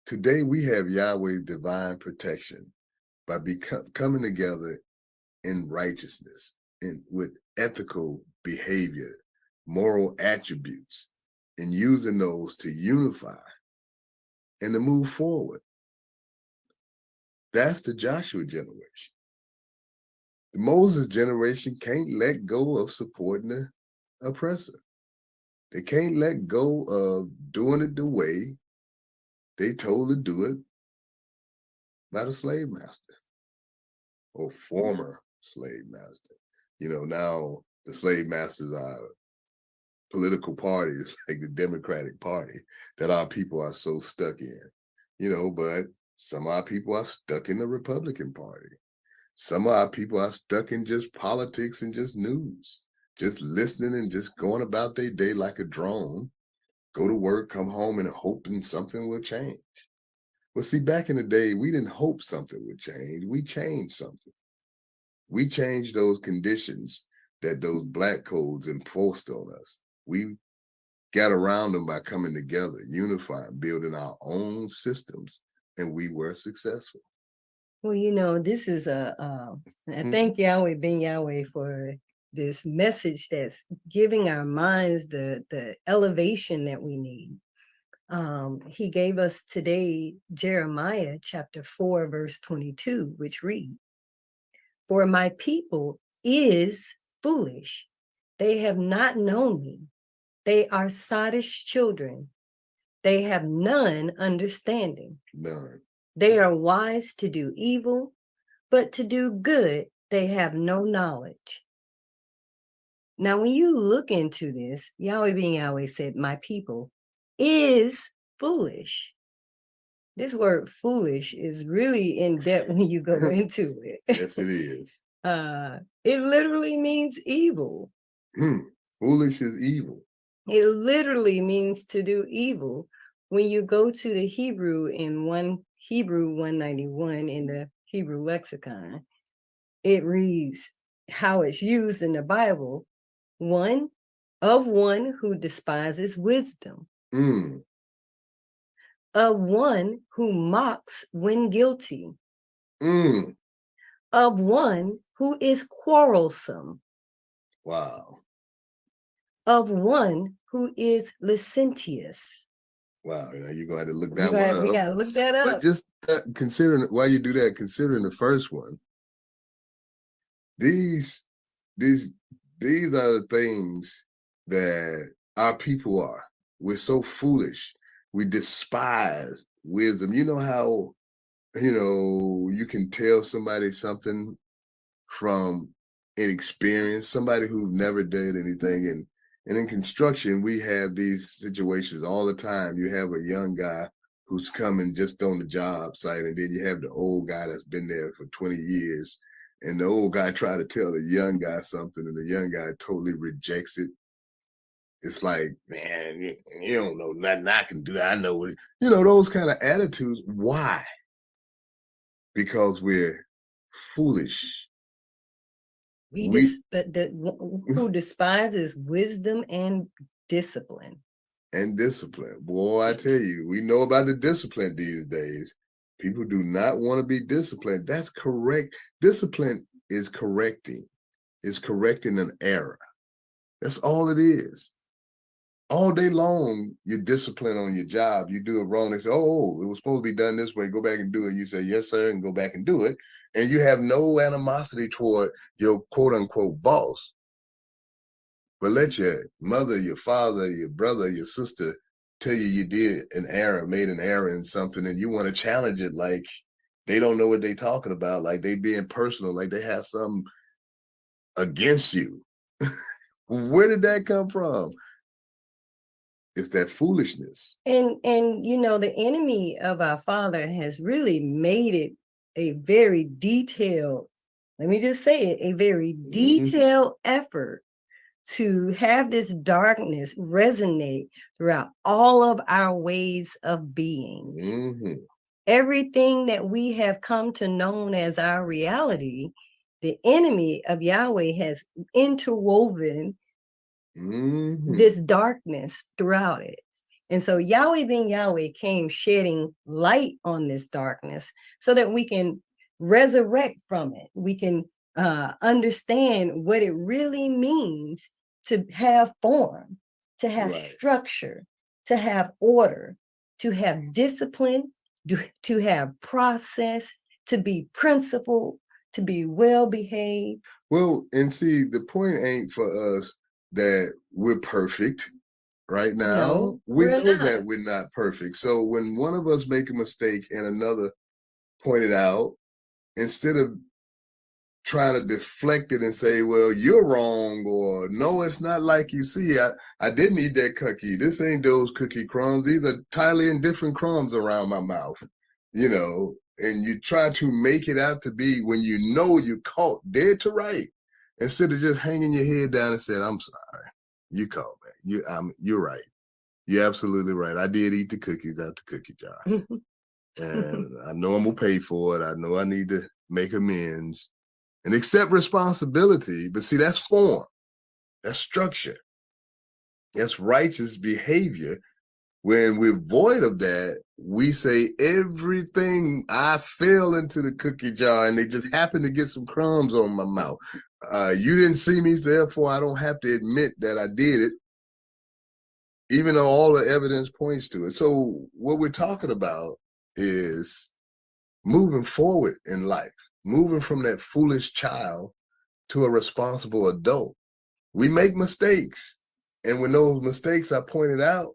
Today, we have Yahweh's divine protection by coming together in righteousness and with ethical behavior, moral attributes, and using those to unify and to move forward. That's the Joshua generation. The Moses generation can't let go of supporting the oppressor. They can't let go of doing it the way they told to do it by the slave master or former slave master. You know, now the slave masters are political parties like the Democratic Party that our people are so stuck in, you know, but some of our people are stuck in the Republican Party. Some of our people are stuck in just politics and just news, just listening and just going about their day like a drone, go to work, come home and hoping something will change. Well, see, back in the day, we didn't hope something would change. We changed something. We changed those conditions that those black codes enforced on us. We got around them by coming together, unifying, building our own systems, and we were successful. Well, you know, this is I thank Yahweh, Ben Yahweh, for this message that's giving our minds the elevation that we need. He gave us today Jeremiah chapter 4, verse 22, which reads, "For my people is foolish. They have not known me. They are sottish children. They have none understanding. None. They are wise to do evil, but to do good they have no knowledge." Now, when you look into this, Yahweh being Yahweh said, "My people is foolish." This word foolish is really in depth when you go into it. Yes, it is. It literally means evil. Foolish is evil. It literally means to do evil. When you go to the Hebrew in Hebrew 191 in the Hebrew lexicon, it reads how it's used in the Bible: one who despises wisdom, of one who mocks when guilty, of one who is quarrelsome, Wow. of one who is licentious. Wow. Now you're going to have to look We that one up. got to look that But up. just considering, while you do that, considering the first one, these are the things that our people are. We're so foolish. We despise wisdom. You know how, you can tell somebody something from inexperience, somebody who never did anything. And in construction, we have these situations all the time. You have a young guy who's coming just on the job site, and then you have the old guy that's been there for 20 years. And the old guy try to tell the young guy something, and the young guy totally rejects it. It's like, man, you don't know nothing I can do. I know it. Those kind of attitudes. Why? Because we're foolish. Who despises wisdom and discipline. And discipline. Boy, I tell you, we know about the discipline these days. People do not want to be disciplined. That's correct. Discipline is correcting. It's correcting an error. That's all it is. All day long, you're disciplined on your job. You do it wrong. They say, oh, it was supposed to be done this way. Go back and do it. You say, yes, sir, and go back and do it. And you have no animosity toward your quote unquote boss. But let your mother, your father, your brother, your sister tell you did an error, made an error in something, and you want to challenge it like they don't know what they're talking about, like they being personal, like they have something against you. Where did that come from? It's that foolishness. And the enemy of our Father has really made it a very detailed, let me just say it, a very detailed effort to have this darkness resonate throughout all of our ways of being. Everything that we have come to know as our reality, the enemy of Yahweh has interwoven this darkness throughout it. And so Yahweh being Yahweh came shedding light on this darkness so that we can resurrect from it. We can understand what it really means to have form, to have structure, to have order, to have discipline, to have process, to be principled, to be well behaved. Well, and see, the point ain't for us that we're perfect right now. No, we know that we're not perfect. So when one of us make a mistake and another point it out, instead of trying to deflect it and say, well, you're wrong, or no, it's not like you see. I didn't eat that cookie. This ain't those cookie crumbs. These are entirely different crumbs around my mouth, and you try to make it out to be when you know you're caught dead to right, instead of just hanging your head down and saying, I'm sorry, you caught me. You're right. You're absolutely right. I did eat the cookies out the cookie jar. And I know I'm going to pay for it. I know I need to make amends and accept responsibility. But see, that's form. That's structure. That's righteous behavior. When we're void of that, we say everything, I fell into the cookie jar and they just happened to get some crumbs on my mouth. You didn't see me, therefore I don't have to admit that I did it, even though all the evidence points to it. So what we're talking about is moving forward in life, moving from that foolish child to a responsible adult. We make mistakes. And when those mistakes are pointed out,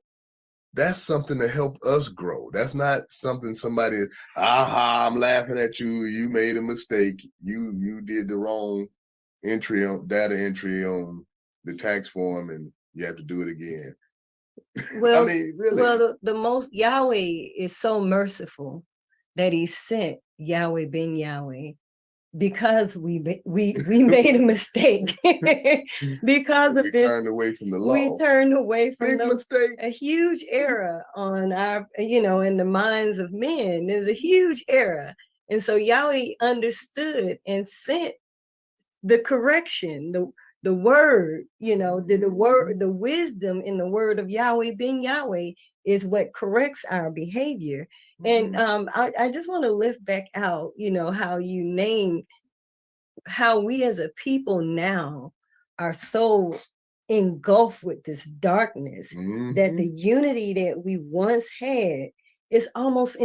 that's something to help us grow. That's not something somebody is, I'm laughing at you. You made a mistake. You did the wrong data entry on the tax form and you have to do it again. Well, I mean, really. Well, the most Yahweh is so merciful that he sent Yahweh ben Yahweh because we made a mistake. Because of this, turned away from the law. We turned away from mistake. A huge error on our, in the minds of men. There's a huge error. And so Yahweh understood and sent the correction, the word, the wisdom in the word of Yahweh being Yahweh is what corrects our behavior. And I just want to lift back out, how you named how we as a people now are so engulfed with this darkness that the unity that we once had is almost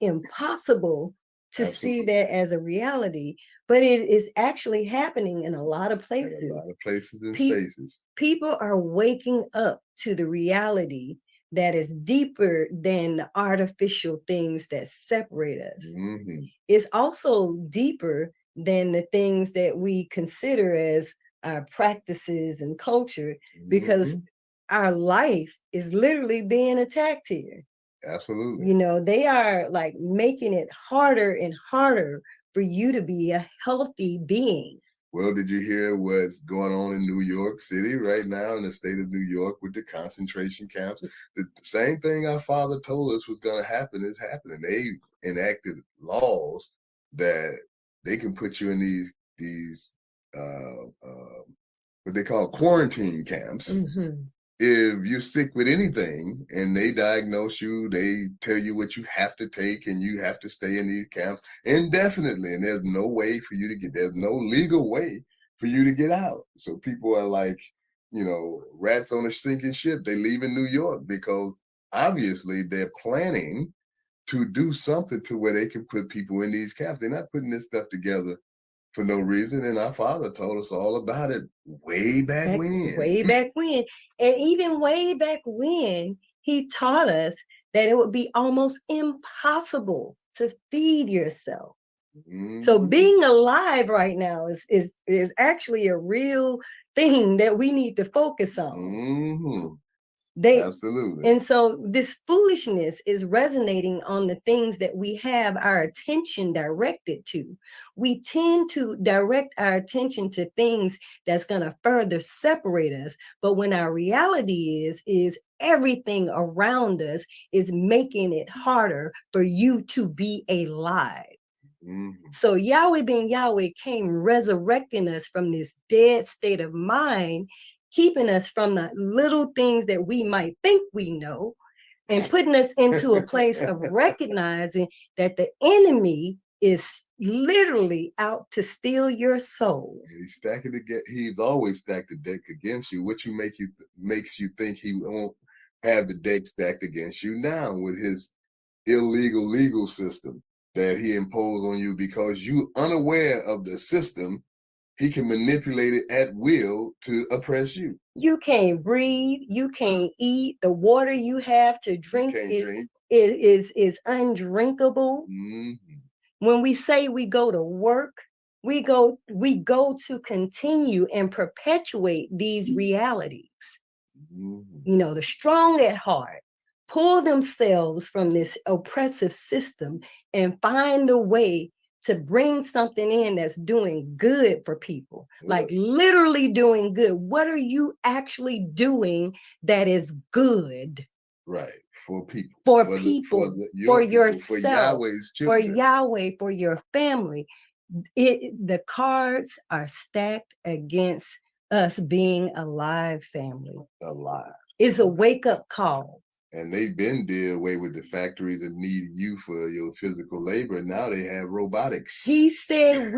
impossible to see that as a reality. But it is actually happening in a lot of places. In a lot of places and spaces. People are waking up to the reality that is deeper than the artificial things that separate us. It's also deeper than the things that we consider as our practices and culture, because our life is literally being attacked here. Absolutely. They are like making it harder and harder for you to be a healthy being. Well, did you hear what's going on in New York City right now, in the state of New York, with the concentration camps? The same thing our father told us was going to happen is happening. They enacted laws that they can put you in these what they call quarantine camps. If you're sick with anything and they diagnose you, they tell you what you have to take, and you have to stay in these camps indefinitely. And there's no way for you to there's no legal way for you to get out. So people are like, rats on a sinking ship. They leave in New York because obviously they're planning to do something to where they can put people in these camps. They're not putting this stuff together for no reason. And our father told us all about it way back when. And even way back when, he taught us that it would be almost impossible to feed yourself. So being alive right now is actually a real thing that we need to focus on. Absolutely. And so this foolishness is resonating on the things that we have our attention directed to. We tend to direct our attention to things that's going to further separate us. But when our reality is everything around us is making it harder for you to be alive. So Yahweh ben Yahweh came resurrecting us from this dead state of mind, keeping us from the little things that we might think we know, and putting us into a place of recognizing that the enemy is literally out to steal your soul. He's stacking he's always stacked the deck against you, which makes you think he won't have the deck stacked against you now with his illegal legal system that he imposed on you, because you unaware of the system. He can manipulate it at will to oppress you. You can't breathe. You can't eat. The water you have to drink is undrinkable. When we say we go to work, we go to continue and perpetuate these realities. The strong at heart pull themselves from this oppressive system and find a way to bring something in that's doing good for people, like literally doing good. What are you actually doing that is good? Right. For people. For yourself. For Yahweh's children. For Yahweh, for your family. The cards are stacked against us being alive, family. Alive. It's a wake-up call. And they've been did away with the factories that need you for your physical labor. And now they have robotics. He said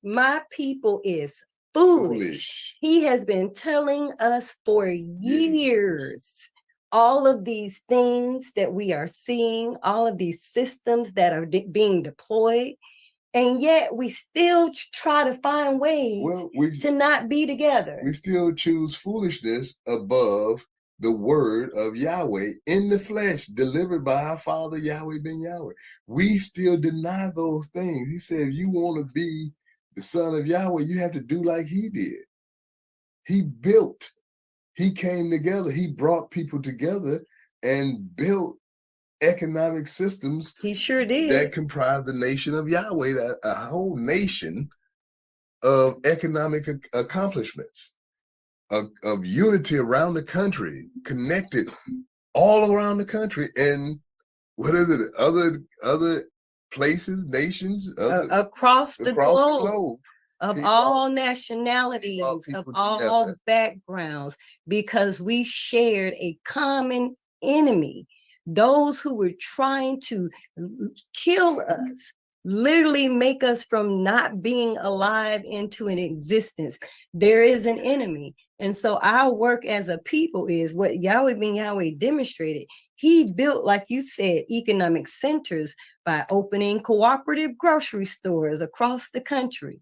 my people is foolish. He has been telling us for years all of these things that we are seeing, all of these systems that are being deployed. And yet we still try to find ways to not be together. We still choose foolishness above the word of Yahweh in the flesh, delivered by our father Yahweh ben Yahweh. We still deny those things. He said, if you want to be the son of Yahweh, you have to do like he did. He came together. He brought people together and built economic systems. He sure did. That comprised the nation of Yahweh, a whole nation of economic accomplishments. Of unity around the country, connected all around the country, and other places, nations across the globe of all nationalities, of all backgrounds, because we shared a common enemy those who were trying to kill us, literally make us from not being alive into an existence. There is an enemy. And so our work as a people is what Yahweh Ben Yahweh demonstrated. He built, like you said, economic centers by opening cooperative grocery stores across the country.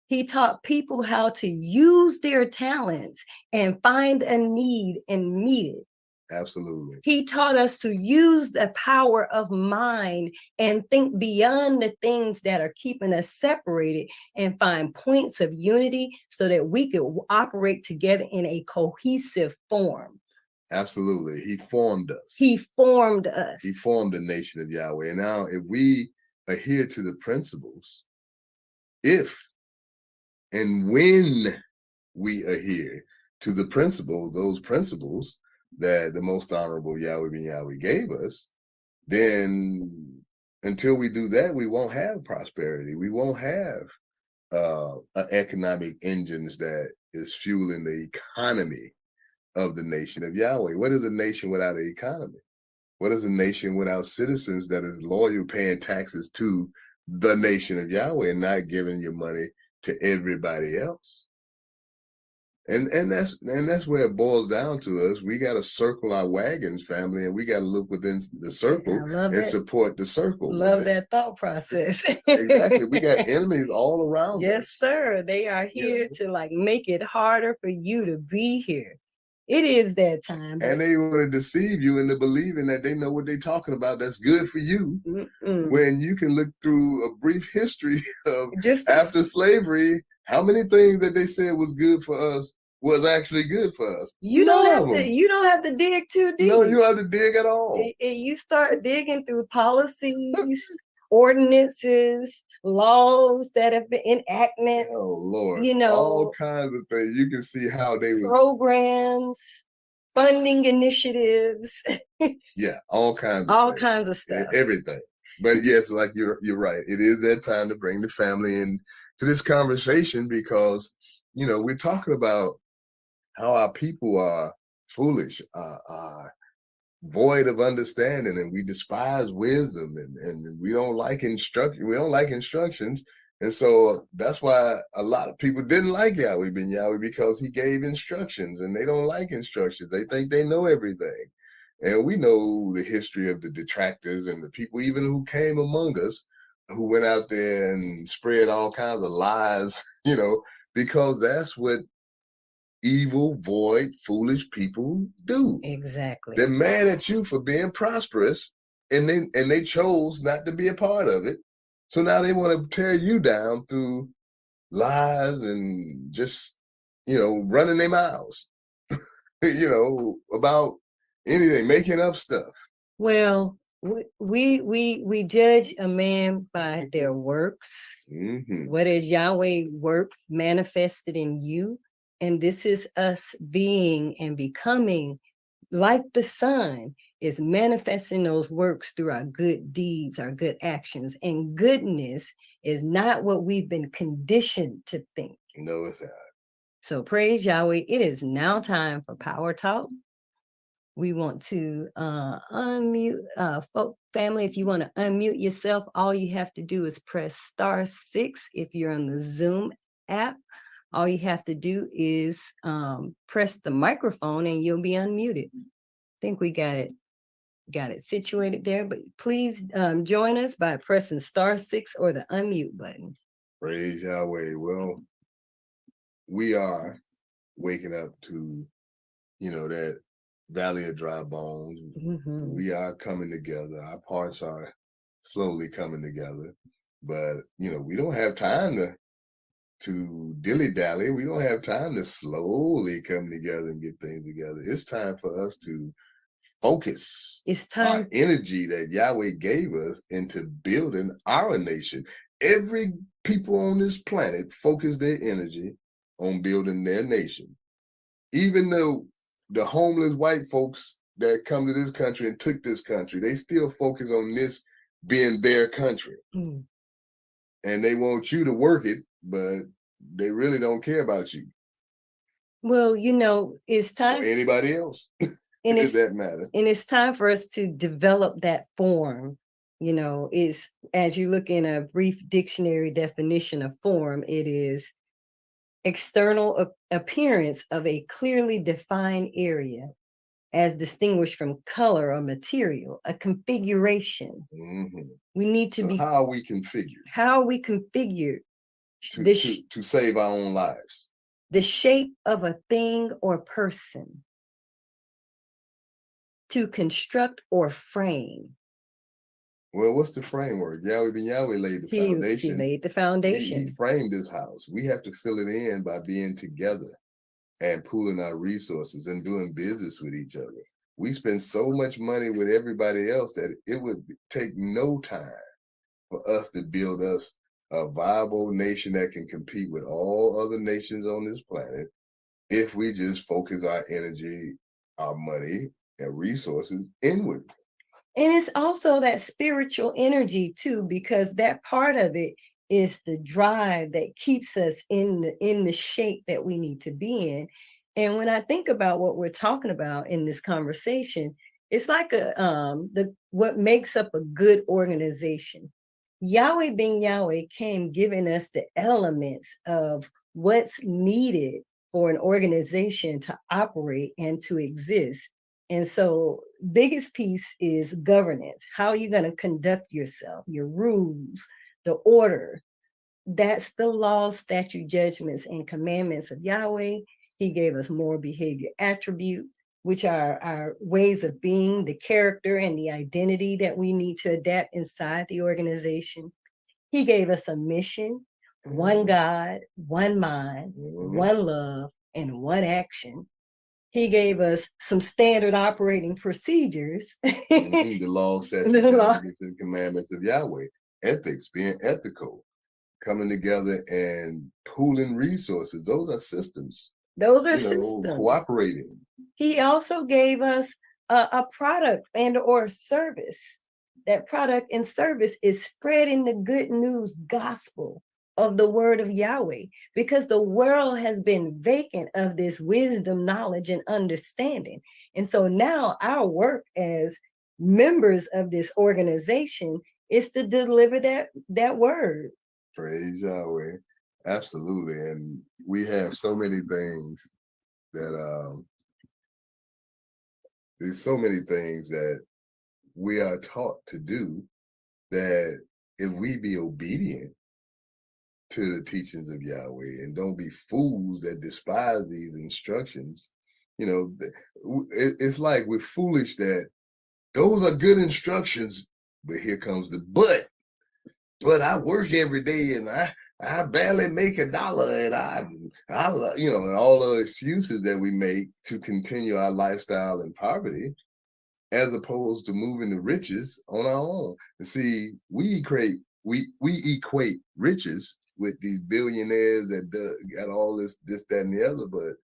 He taught people how to use their talents and find a need and meet it. Absolutely. He taught us to use the power of mind and think beyond the things that are keeping us separated and find points of unity so that we could operate together in a cohesive form. Absolutely. He formed us. He formed us. He formed the nation of Yahweh. And now if we adhere to the principles, if and when we adhere to the principles, those principles that the most honorable Yahweh Ben Yahweh gave us, then until we do that, we won't have prosperity. We won't have economic engines that is fueling the economy of the nation of Yahweh. What is a nation without an economy? What is a nation without citizens that is loyal, paying taxes to the nation of Yahweh and not giving your money to everybody else? And that's where it boils down to us. We got to circle our wagons, family, and we got to look within the circle and support the circle. Love that thought process. Exactly. We got enemies all around us. Yes, sir. They are here to like make it harder for you to be here. It is that time. And they want to deceive you into believing that they know what they're talking about that's good for you. When you can look through a brief history of after slavery, how many things that they said was good for us was actually good for us. You don't have to dig too deep. No, you don't have to dig at all. You start digging through policies, ordinances, laws that have been enacted. Oh Lord, you know, all kinds of things. You can see how they were programs, funding initiatives. Yeah, all kinds of stuff. Everything. But yes, like you're right. It is that time to bring the family in to this conversation because we're talking about how our people are foolish, are void of understanding, and we despise wisdom, and we don't like instruction. We don't like instructions, and so that's why a lot of people didn't like Yahweh Ben Yahweh, because he gave instructions, and they don't like instructions. They think they know everything, and we know the history of the detractors and the people even who came among us, who went out there and spread all kinds of lies, because that's what evil, void, foolish people do. Exactly. They're mad at you for being prosperous, and they chose not to be a part of it. So now they want to tear you down through lies and just, running their mouths, about anything, making up stuff. Well, we judge a man by their works. What is Yahweh work manifested in you? And this is us being and becoming like the Son, is manifesting those works through our good deeds, our good actions. And goodness is not what we've been conditioned to think. No, it's not. So praise Yahweh. It is now time for Power Talk. We want to unmute, family. If you want to unmute yourself, all you have to do is press *6. If you're on the Zoom app, all you have to do is press the microphone and you'll be unmuted. I think we got it situated there, but please join us by pressing *6 or the unmute button. Praise Yahweh. Well, we are waking up to, that valley of dry bones. We are coming together. Our parts are slowly coming together, but we don't have time to dilly-dally. We don't have time to slowly come together and get things together. It's time for us to focus our energy that Yahweh gave us into building our nation. Every people on this planet focus their energy on building their nation. Even though the homeless white folks that come to this country and took this country, they still focus on this being their country. And they want you to work it, but they really don't care about you. Well, it's time. Or anybody else. And Does that matter? And it's time for us to develop that form. Is, as you look in a brief dictionary definition of form, it is external appearance of a clearly defined area as distinguished from color or material, a configuration. We need to be. How are we configured? How are we configured? To save our own lives. The shape of a thing or person. To construct or frame. Well, what's the framework? Yahweh ben Yahweh laid the foundation. He laid the foundation. He framed this house. We have to fill it in by being together and pooling our resources and doing business with each other. We spend so much money with everybody else that it would take no time for us to build us a viable nation that can compete with all other nations on this planet if we just focus our energy, our money, and resources inward. And it's also that spiritual energy too, because that part of it is the drive that keeps us in the shape that we need to be in. And when I think about what we're talking about in this conversation, it's like what makes up a good organization. Yahweh ben Yahweh came giving us the elements of what's needed for an organization to operate and to exist. And so biggest piece is governance. How are you going to conduct yourself, your rules, the order? That's the laws, statute, judgments, and commandments of Yahweh. He gave us moral behavior attribute, which are our ways of being, the character and the identity that we need to adapt inside the organization. He gave us a mission, one God, one mind, one love, and one action. He gave us some standard operating procedures. The law, statutes, and commandments of Yahweh. Ethics, being ethical, coming together and pooling resources. Those are systems. Those are systems. Cooperating. He also gave us a product and or service. That product and service is spreading the good news gospel of the word of Yahweh, because the world has been vacant of this wisdom, knowledge, and understanding. And so now our work as members of this organization is to deliver that word. Praise Yahweh. Absolutely. And we have so many things that there's so many things that we are taught to do, that if we be obedient to the teachings of Yahweh and don't be fools that despise these instructions, it's like we're foolish that those are good instructions, but here comes the but I work every day and I barely make $1 and I and all the excuses that we make to continue our lifestyle in poverty, as opposed to moving to riches on our own. And see, we equate riches with these billionaires that got all this, that, and the other. But,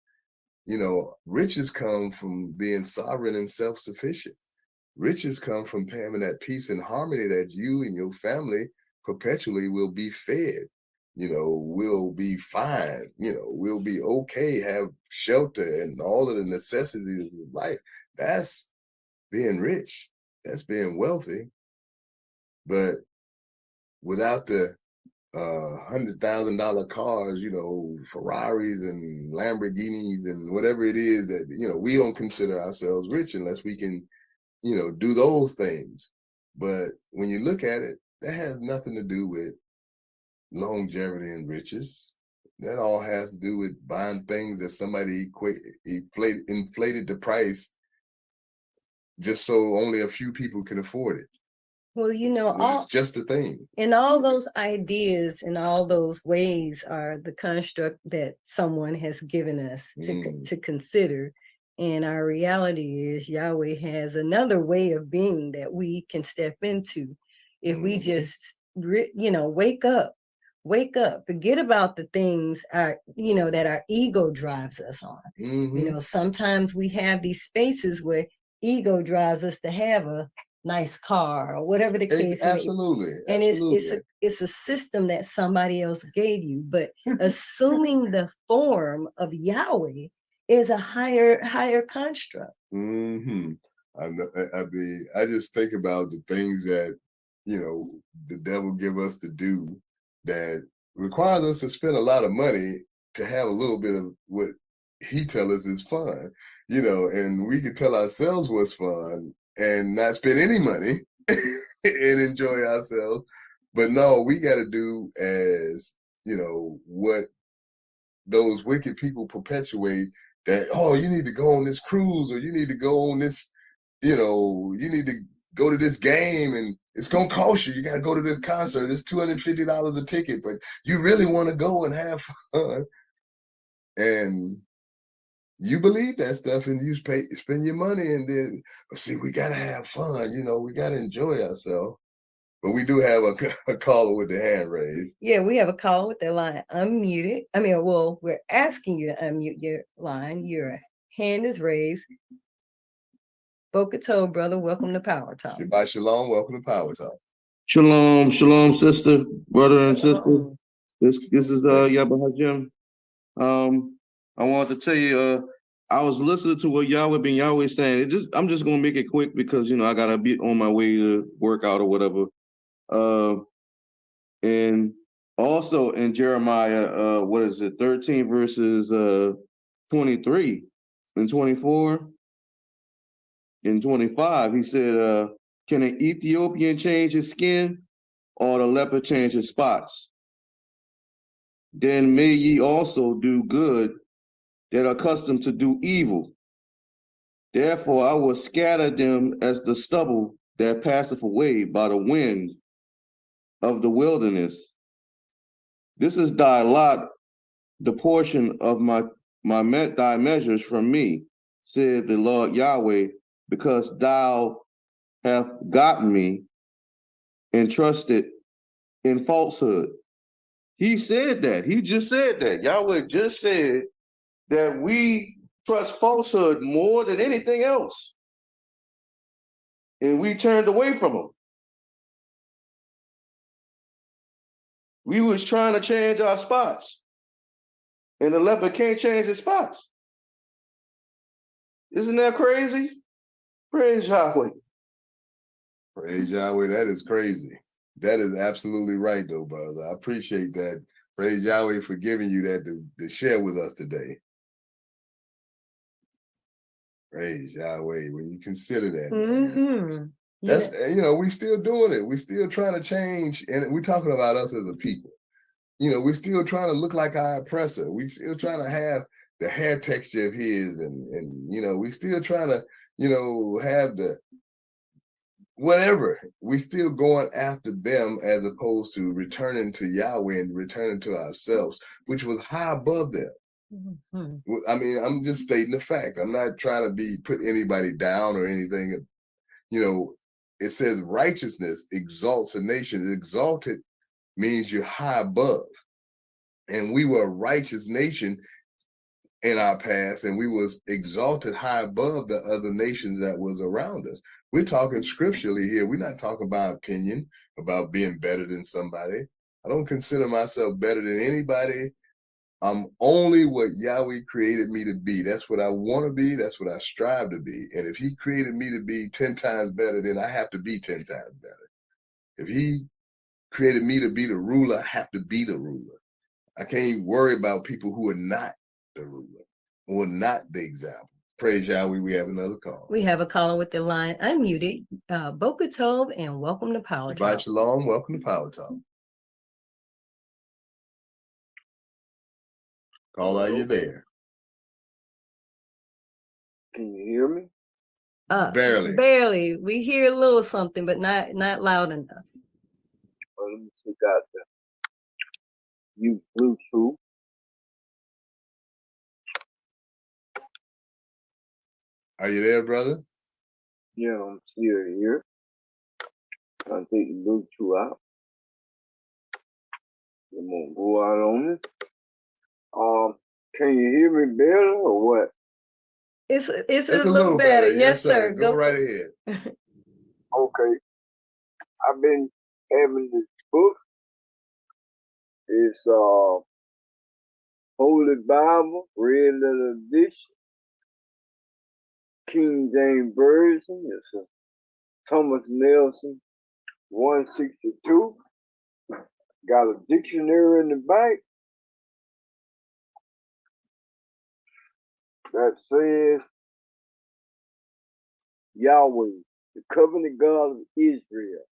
riches come from being sovereign and self-sufficient. Riches come from having that peace and harmony that you and your family perpetually will be fed, will be fine, will be okay, have shelter and all of the necessities of life. That's being rich. That's being wealthy. But without the $100,000 cars, Ferraris and Lamborghinis and whatever it is that, we don't consider ourselves rich unless we can, do those things. But when you look at it, that has nothing to do with longevity and riches. That all has to do with buying things that somebody inflated the price just so only a few people can afford it. Well, it's just a thing. And all those ideas and all those ways are the construct that someone has given us to consider. And our reality is Yahweh has another way of being that we can step into if we just, wake up, forget about the things that our ego drives us on. Sometimes we have these spaces where ego drives us to have a nice car or whatever the case absolutely may be. And it's a system that somebody else gave you. But assuming the form of Yahweh is a higher construct. Mm-hmm. I mean, I just think about the things that, the devil give us to do that requires us to spend a lot of money to have a little bit of what he tell us is fun, and we can tell ourselves what's fun and not spend any money and enjoy ourselves. But no, we got to do as, what those wicked people perpetuate, that, oh, you need to go on this cruise, or you need to go on this, you need to go to this game, and it's going to cost you. You got to go to this concert. It's $250 a ticket, but you really want to go and have fun. And you believe that stuff, and you spend your money, and then, but see, we got to have fun. We got to enjoy ourselves. But we do have a caller with the hand raised. Yeah, we have a caller with their line unmuted. I mean, well, we're asking you to unmute your line. Your hand is raised. Boca Told, brother, welcome to Power Talk. Shabbat Shalom, welcome to Power Talk. Shalom, shalom, sister, brother and sister. This is Yabba Hajim. I wanted to tell you, I was listening to what Yahweh Ben Yahweh saying. I'm just gonna make it quick because I gotta be on my way to work out or whatever. And also in Jeremiah, 13 verses 23 and 24 and 25, he said, can an Ethiopian change his skin, or the leopard change his spots? Then may ye also do good that are accustomed to do evil. Therefore I will scatter them as the stubble that passeth away by the wind of the wilderness. This is thy lot, the portion of thy measures from me, said the Lord Yahweh, because thou hast gotten me and trusted in falsehood. He said that. He just said that. Yahweh just said that we trust falsehood more than anything else. And we turned away from him. We was trying to change our spots. And the leopard can't change his spots. Isn't that crazy? Praise Yahweh. Praise Yahweh. That is crazy. That is absolutely right, though, brother. I appreciate that. Praise Yahweh for giving you that to share with us today. Praise Yahweh. When you consider that, man, that's, we still doing it. We still trying to change, and we're talking about us as a people. We're still trying to look like our oppressor. We still trying to have the hair texture of his, and we still trying to, have the whatever. We still going after them as opposed to returning to Yahweh and returning to ourselves, which was high above them. I mean, I'm just stating the fact. I'm not trying to put anybody down or anything. It says righteousness exalts a nation. Exalted means you're high above. And we were a righteous nation in our past, and we was exalted high above the other nations that was around us. We're talking scripturally here. We're not talking about opinion, about being better than somebody. I don't consider myself better than anybody. I'm only what Yahweh created me to be. That's what I want to be. That's what I strive to be. And if he created me to be 10 times better, then I have to be 10 times better. If he created me to be the ruler, I have to be the ruler. I can't worry about people who are not the ruler or not the example. Praise Yahweh. We have another call. We have a caller with the line unmuted. Boca Told, and welcome to Power Talk. Shabbat Shalom. Welcome to Power Talk. Caller, are you there? Can you hear me? Barely. Barely. We hear a little something, but not loud enough. Well, let me take out the Bluetooth. Are you there, brother? Yeah, I'm still here. I'll take the Bluetooth out. I'm gonna go out on it. Can you hear me better or what? It's a little better. Yes, sir. Go right ahead. Okay. I've been having this book. It's Holy Bible, Red Letter Edition, King James Version. It's a Thomas Nelson 162. Got a dictionary in the back that says Yahweh, the covenant God of Israel.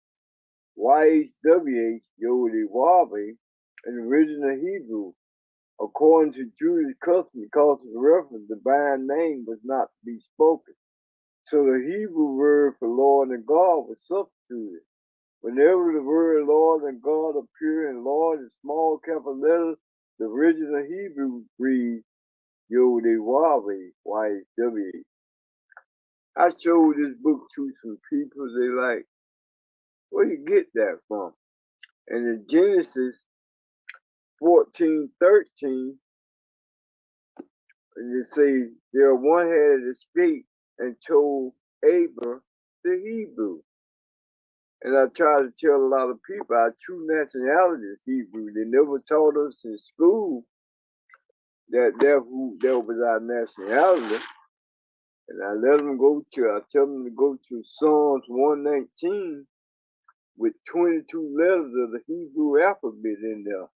YHWH, Yod-Heh-Wah-Veh, in the original Hebrew. According to Jewish custom, because of the reference, the divine name was not to be spoken. So the Hebrew word for Lord and God was substituted. Whenever the word Lord and God appear in Lord in small capital letters, the original Hebrew reads Yod-Heh-Wah-Veh, YHWH. I showed this book to some people. They like, where you get that from? And in Genesis 14:13, and they say there one had escaped and told Abram the Hebrew. And I try to tell a lot of people our true nationality is Hebrew. They never taught us in school that was our nationality. And I let them I tell them to go to Psalms 119 with 22 letters of the Hebrew alphabet in there.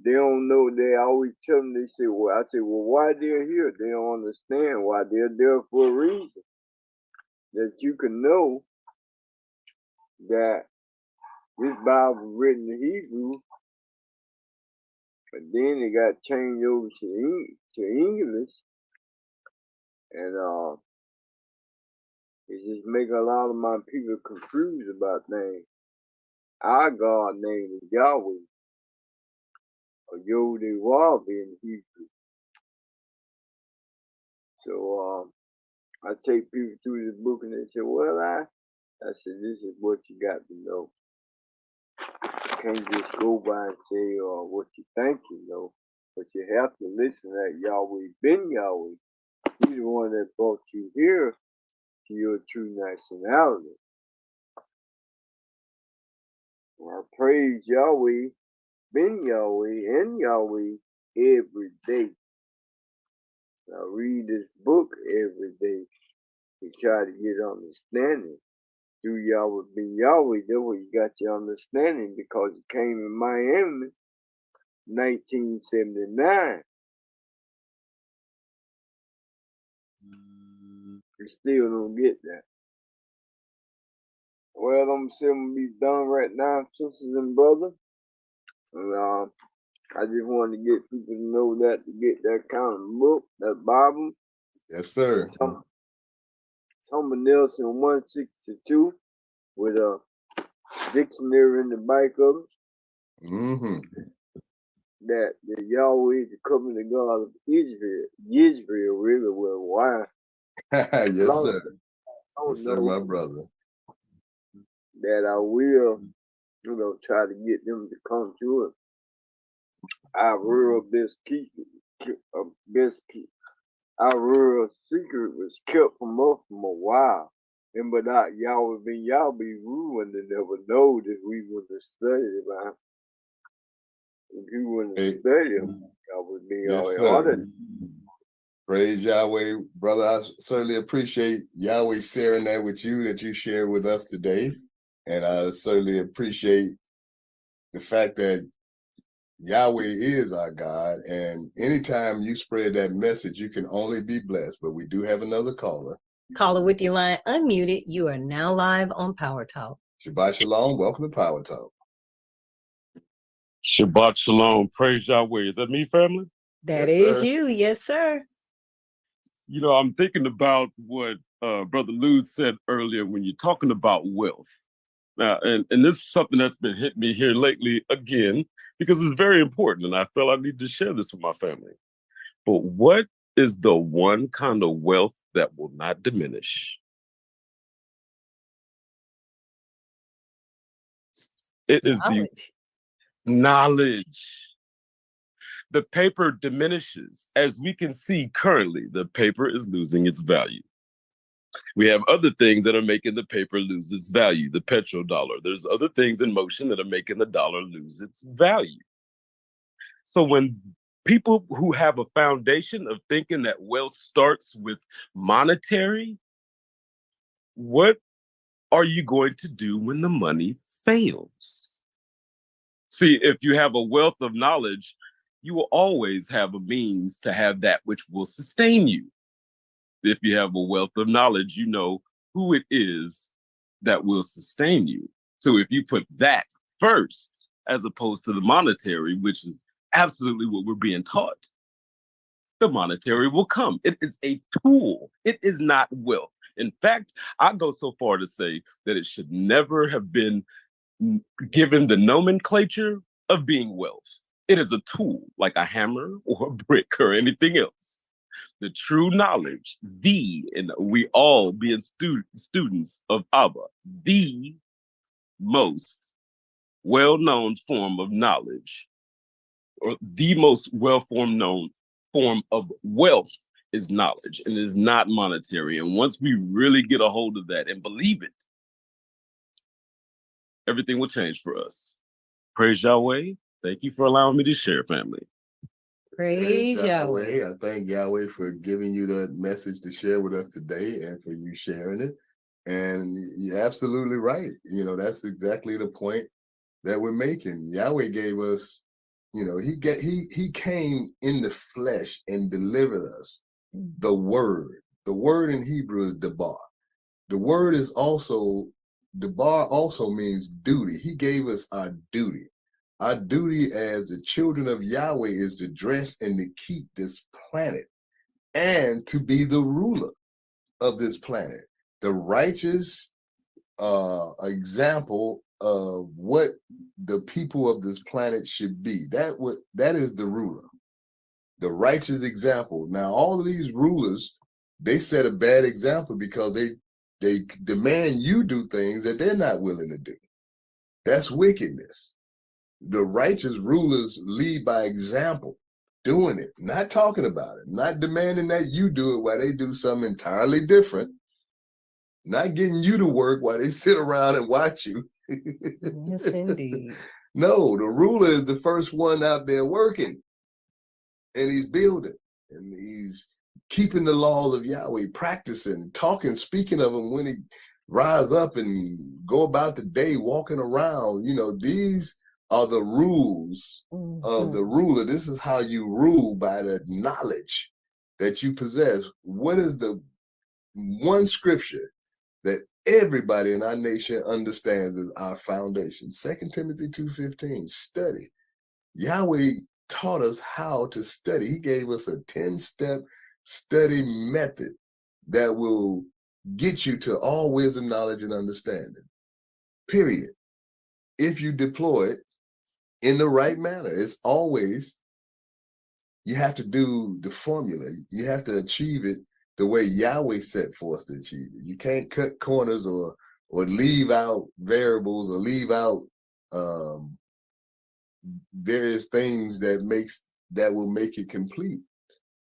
They don't know. They always tell them, they say, well, I say, well, why they're here? They don't understand why they're there for a reason. That you can know that this Bible was written in Hebrew, but then it got changed over to English. And it's just making a lot of my people confused about things. Our God name is Yahweh, or Yod-Heh-Wah-Veh in Hebrew. So I take people through the book and they say, well, I said, this is what you got to know. You can't just go by and say what you think you know, but you have to listen that Yahweh been Yahweh. He's the one that brought you here to your true nationality. I praise Yahweh, been Yahweh, and Yahweh every day. I read this book every day to try to get understanding. Through Yahweh, been Yahweh, that's where you got your understanding, because it came in Miami, 1979. You still don't get that. Well, I'm still gonna be done right now, sisters and brothers. And I just wanted to get people to know that, to get that kind of book, that Bible. Yes, sir. Thomas Nelson 162 with a dictionary in the back of it. Mm-hmm. That the Yahweh, the covenant God of Israel really will. Why? Yes, sir. Yes, sir, my brother. That I will, try to get them to come to it. Our rural our rural secret was kept from us from a while. And without Yahweh being Yahweh, we wouldn't have never know that we would have studied about. If you wouldn't have studied, Yahweh being Yahweh. Praise Yahweh, brother. I certainly appreciate Yahweh sharing that with you, that you share with us today. And I certainly appreciate the fact that Yahweh is our God. And anytime you spread that message, you can only be blessed. But we do have another caller. Caller with your line unmuted. You are now live on Power Talk. Shabbat Shalom. Welcome to Power Talk. Shabbat Shalom. Praise Yahweh. Is that me, family? That is you. Yes, sir. You know, I'm thinking about what Brother Lou said earlier when you're talking about wealth. Now, and this is something that's been hitting me here lately again, because it's very important, and I felt I need to share this with my family. But what is the one kind of wealth that will not diminish? It is the knowledge. The paper diminishes. As we can see currently, the paper is losing its value. We have other things that are making the paper lose its value, the petrodollar. There's other things in motion that are making the dollar lose its value. So when People who have a foundation of thinking that wealth starts with monetary, what are you going to do when the money fails? See, if you have a wealth of knowledge, you will always have a means to have that which will sustain you. If you have a wealth of knowledge, you know who it is that will sustain you. So if you put that first, as opposed to the monetary, which is absolutely what we're being taught, the monetary will come. It is a tool. It is not wealth. In fact, I go so far to say that it should never have been given the nomenclature of being wealth. It is a tool, like a hammer or a brick or anything else. The true knowledge, and we all being students of Abba, the most well-known form of knowledge, or the most well-known form of wealth, is knowledge, and it is not monetary. And once we really get a hold of that and believe it, everything will change for us. Praise Yahweh. Thank you for allowing me to share, family. Praise Yahweh. I thank Yahweh for giving you that message to share with us today and for you sharing it. And you're absolutely right. You know, that's exactly the point that we're making. Yahweh gave us, you know, he came in the flesh and delivered us the word. The word in Hebrew is debar. The word is also, debar also means duty. He gave us our duty. Our duty as the children of Yahweh is to dress and to keep this planet and to be the ruler of this planet. The righteous example of what the people of this planet should be. That is the ruler, the righteous example. Now, all of these rulers, they set a bad example because they demand you do things that they're not willing to do. That's wickedness. The righteous rulers lead by example, doing it, not talking about it, not demanding that you do it while they do something entirely different, not getting you to work while they sit around and watch you. Yes, indeed. No, the ruler is the first one out there working, and he's building, and he's keeping the laws of Yahweh, practicing, talking, speaking of them when he rise up and go about the day, walking around. You know, these are the rules of the ruler. This is how you rule, by the knowledge that you possess. What is the one scripture that everybody in our nation understands as our foundation? 2 Timothy 2:15, study. Yahweh taught us how to study. He gave us a 10-step study method that will get you to all wisdom, knowledge, and understanding, period. If you deploy it in the right manner. It's always, you have to do the formula. You have to achieve it the way Yahweh set for us to achieve it. You can't cut corners or leave out variables or leave out various things that will make it complete.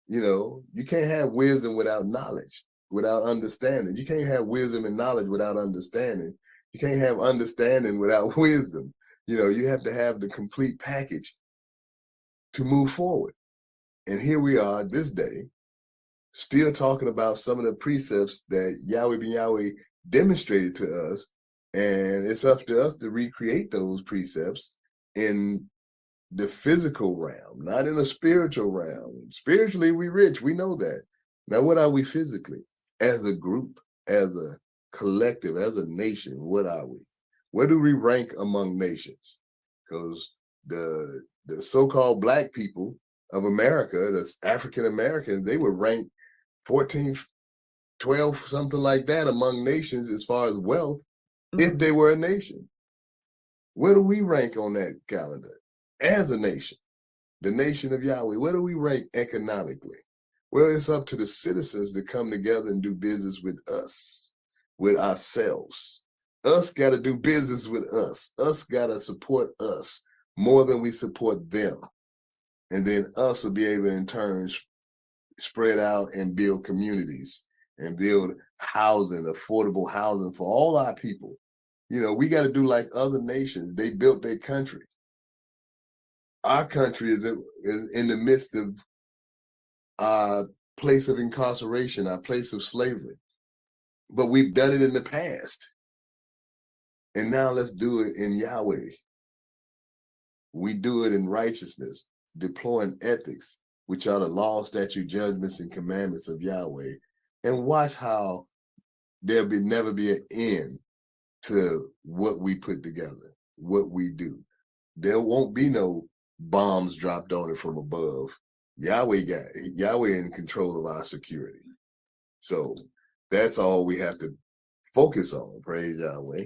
You know, you can't have wisdom without knowledge, without understanding. You can't have wisdom and knowledge without understanding. You can't have understanding without wisdom. You know, you have to have the complete package to move forward. And here we are this day, still talking about some of the precepts that Yahweh ben Yahweh demonstrated to us. And it's up to us to recreate those precepts in the physical realm, not in a spiritual realm. Spiritually, we rich, we know that. Now, what are we physically? As a group, as a collective, as a nation, what are we? Where do we rank among nations? Because the so-called black people of America, the African Americans, they were ranked 14th, 12th, something like that among nations as far as wealth, if they were a nation. Where do we rank on that calendar as a nation? The nation of Yahweh, where do we rank economically? Well, it's up to the citizens to come together and do business with us, with ourselves. Us got to do business with us. Us got to support us more than we support them. And then us will be able to, in turn, spread out and build communities and build housing, affordable housing for all our people. You know, we got to do like other nations. They built their country. our country is in the midst of our place of incarceration, our place of slavery. But we've done it in the past. And now let's do it in Yahweh. We do it in righteousness, deploying ethics, which are the law, statute, judgments, and commandments of Yahweh. And watch how there'll never be an end to what we put together, what we do. There won't be no bombs dropped on it from above. Yahweh in control of our security. So that's all we have to focus on. Praise Yahweh.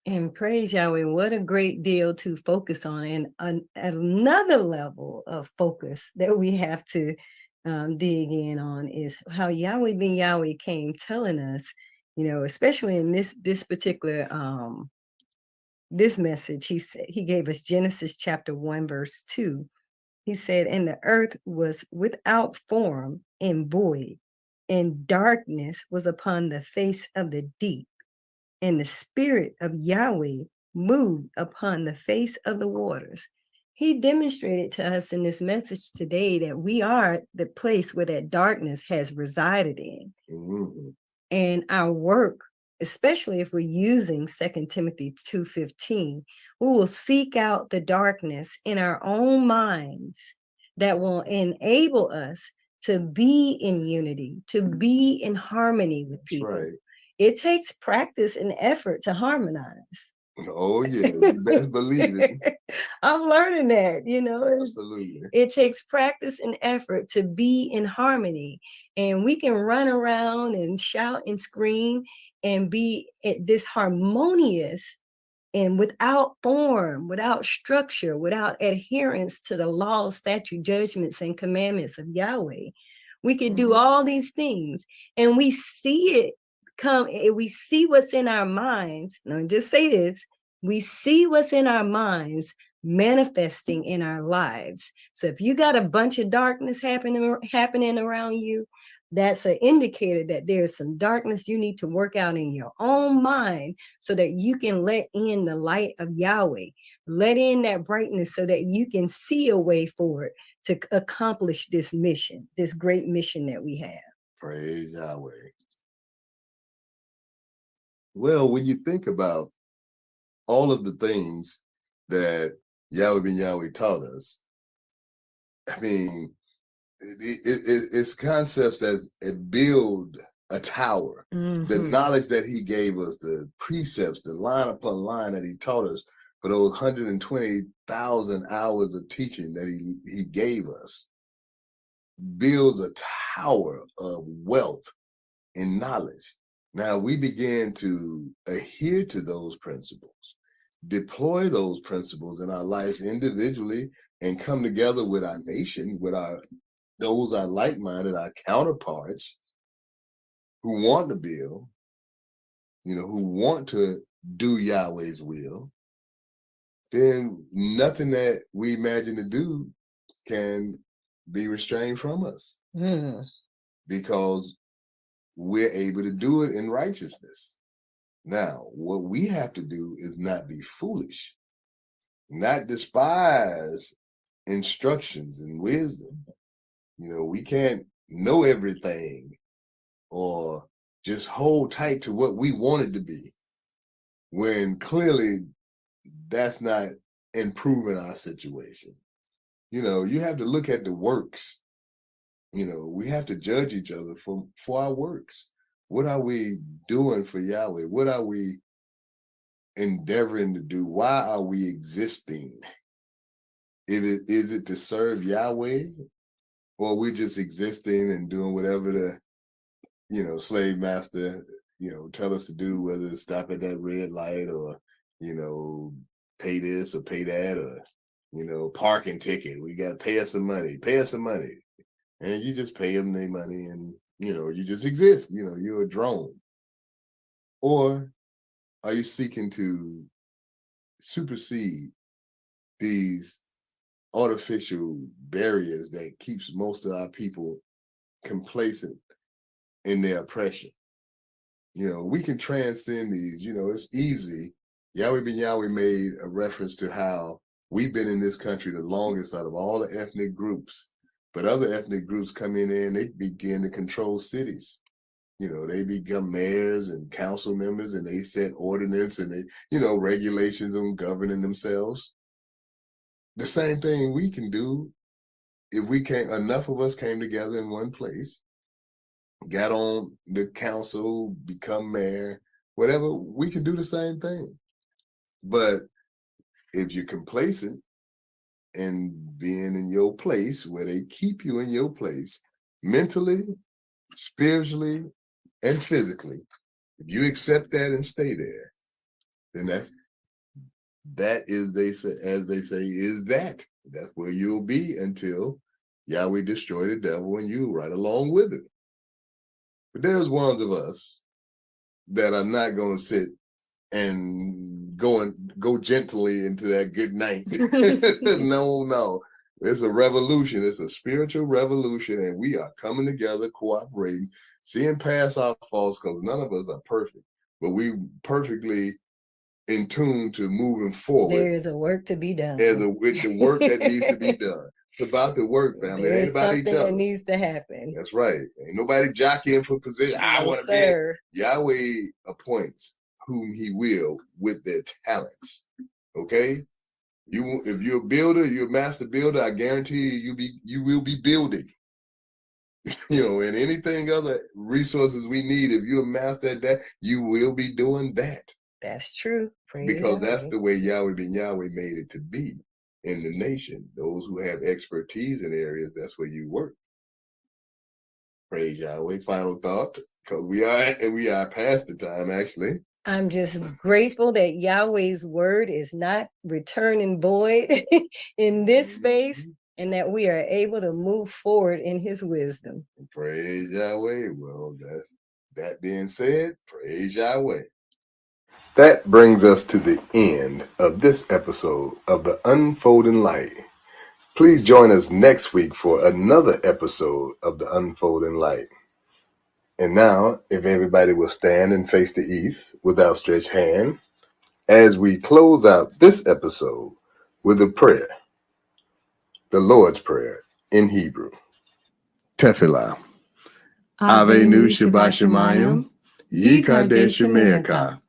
And praise Yahweh, what a great deal to focus on. And another level of focus that we have to dig in on is how Yahweh ben Yahweh came telling us, especially in this particular this message, he gave us Genesis chapter 1, verse 2. He said, and the earth was without form and void, and darkness was upon the face of the deep. And the Spirit of Yahweh moved upon the face of the waters. He demonstrated to us in this message today that we are the place where that darkness has resided in. Mm-hmm. And our work, especially if we're using 2 Timothy 2:15, we will seek out the darkness in our own minds that will enable us to be in unity, to be in harmony with people. Right. It takes practice and effort to harmonize. Oh, yeah, you best believe it. I'm learning that, Absolutely. It takes practice and effort to be in harmony. And we can run around and shout and scream and be this harmonious and without form, without structure, without adherence to the law, statute, judgments, and commandments of Yahweh. We can do all these things, and we see it come. We see what's in our minds. Now, just say this: we see what's in our minds manifesting in our lives. So, if you got a bunch of darkness happening around you, that's an indicator that there's some darkness you need to work out in your own mind so that you can let in the light of Yahweh, let in that brightness so that you can see a way forward to accomplish this mission, this great mission that we have. Praise Yahweh. Well, when you think about all of the things that Yahweh ben Yahweh taught us, I mean, it's concepts that build a tower. Mm-hmm. The knowledge that he gave us, the precepts, the line upon line that he taught us for those 120,000 hours of teaching that he gave us builds a tower of wealth and knowledge. Now we begin to adhere to those principles, deploy those principles in our lives individually, and come together with our nation, with those are like-minded, our counterparts who want to build, who want to do Yahweh's will. Then nothing that we imagine to do can be restrained from us, because we're able to do it in righteousness. Now, what we have to do is not be foolish, not despise instructions and wisdom. We can't know everything or just hold tight to what we want it to be, when clearly that's not improving our situation. You have to look at the works. We have to judge each other for our works. What are we doing for Yahweh? What are we endeavoring to do? Why are we existing? Is it to serve Yahweh, or we're just existing and doing whatever the slave master tell us to do, whether it's stop at that red light or pay this or pay that, or parking ticket, we got to pay us some money, and you just pay them their money, and you just exist. You're a drone. Or are you seeking to supersede these artificial barriers that keeps most of our people complacent in their oppression? We can transcend these. It's easy. Yahweh ben Yahweh made a reference to how We've been in this country the longest out of all the ethnic groups. But other ethnic groups come in there and they begin to control cities. You know, they become mayors and council members and they set ordinance and they, you know, regulations on governing themselves. The same thing we can do if we came, enough of us came together in one place, got on the council, become mayor, whatever, we can do the same thing. But if you're complacent and being in your place where they keep you in your place mentally, spiritually, and physically, if you accept that and stay there, then that is, they say, as they say, is that. That's where you'll be until Yahweh destroy the devil and you right along with him. But there's ones of us that are not going to sit and go gently into that good night. No. It's a revolution. It's a spiritual revolution, and we are coming together, cooperating, seeing past our faults, because none of us are perfect, but we perfectly in tune to moving forward. There is a work to be done. There's the work that needs to be done. It's about the work, family. It ain't about each other. That needs to happen. That's right. Ain't nobody jockeying for position. I want to be. Yahweh appoints whom he will with their talents. Okay? If you're a builder, you're a master builder, I guarantee you will be building. You know, and anything other resources we need, if you're a master at that, you will be doing that. That's true. Because that's the way Yahweh ben Yahweh made it to be in the nation. Those who have expertise in areas, that's where you work. Praise Yahweh. Final thought, because we are past the time, actually. I'm just grateful that Yahweh's word is not returning void in this space, and that we are able to move forward in his wisdom. Praise Yahweh. Well, that being said, praise Yahweh. That brings us to the end of this episode of The Unfolding Light. Please join us next week for another episode of The Unfolding Light. And now, if everybody will stand and face the east with outstretched hand, as we close out this episode with a prayer, the Lord's Prayer in Hebrew. Tefillah. Avenu Shabbat Shemayim, Yikadesh Shemeaka,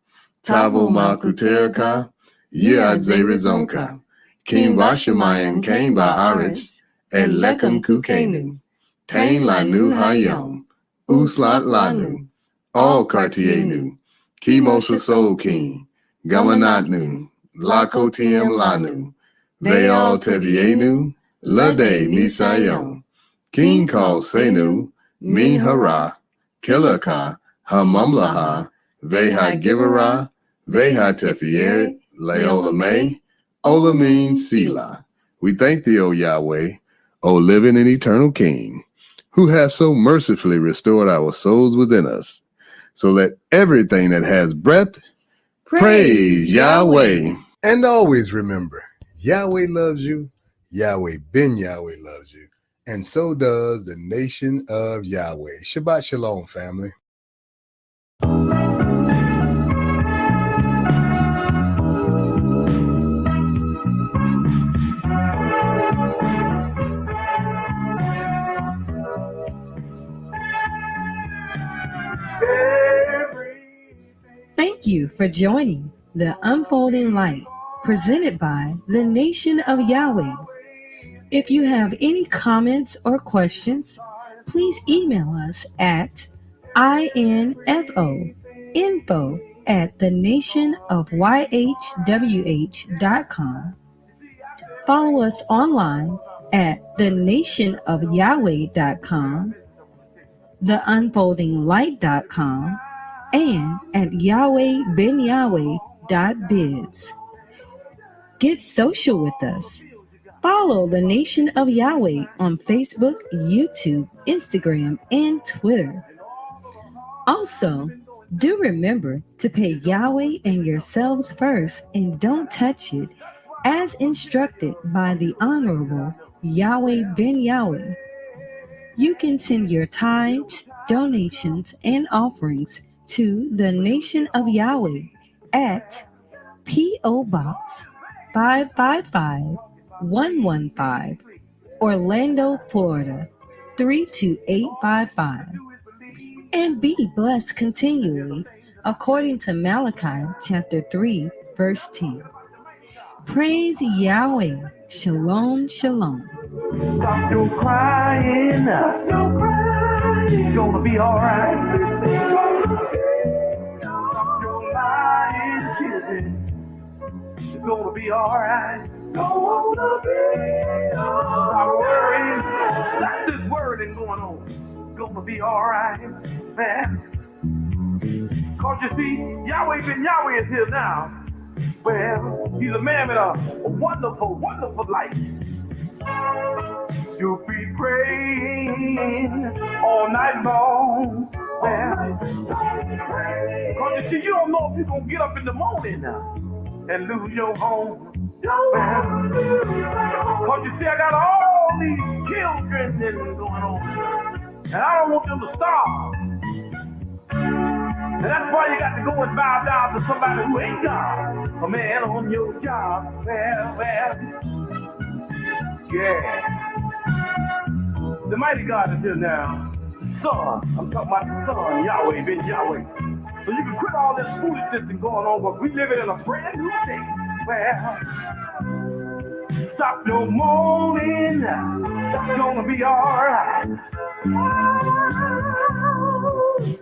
Tavo Makuterka, Yad Zerizonka, King Vashemayim came by Aretz, and Lekum Kukenu, Tain Lanu Hayom, Uslat Lanu, All Kartienu, Kimosa Soul King, Gamanatnu, Lakotiam Lanu, Veal Tevienu, Lade Nisayom, King Kal Senu, Min Hara, Kilaka, Hamamlaha, Veha Givera, Veha Tefier, Leolame, Olamin Sila. We thank thee, O Yahweh, O living and eternal King, who has so mercifully restored our souls within us. So let everything that has breath praise Yahweh. And always remember, Yahweh loves you, Yahweh ben Yahweh loves you, and so does the nation of Yahweh. Shabbat Shalom, family. Thank you for joining The Unfolding Light, presented by the Nation of Yahweh. If you have any comments or questions, please email us at info@thenationofyhwh.com. Follow us online at thenationofyahweh.com, theunfoldinglight.com, and at yahwehbenyahweh.biz. Get social with us. Follow the Nation of Yahweh on Facebook, YouTube, Instagram, and Twitter. Also, do remember to pay Yahweh and yourselves first and don't touch it, as instructed by the Honorable Yahweh ben Yahweh. You can send your tithes, donations, and offerings to the Nation of Yahweh at P.O. Box 555-115, Orlando, Florida 32855. And be blessed continually, according to Malachi chapter 3, verse 10. Praise Yahweh. Shalom, shalom. Stop your crying. Stop your crying. It's gonna be alright. Stop your lying, children. It's gonna be alright. Don't wanna be alright. Stop worrying. Stop this worrying going on. It's gonna be alright, man. Cause you see, Yahweh is here now. Well, he's a man with a wonderful, wonderful life. You'll be praying all night long. Well, cause you see, you don't know if you're gonna get up in the morning now and lose your home. Well, cause you see, I got all these children that are going on, and I don't want them to starve. And that's why you got to go and bow down to somebody who ain't God. A man on your job. Well, yeah. The mighty God is here now. Son, I'm talking about the Son, Yahweh, Ben Yahweh. So you can quit all this foolishness and going on, but we living in a brand new day. Well, stop your moaning. It's gonna be alright.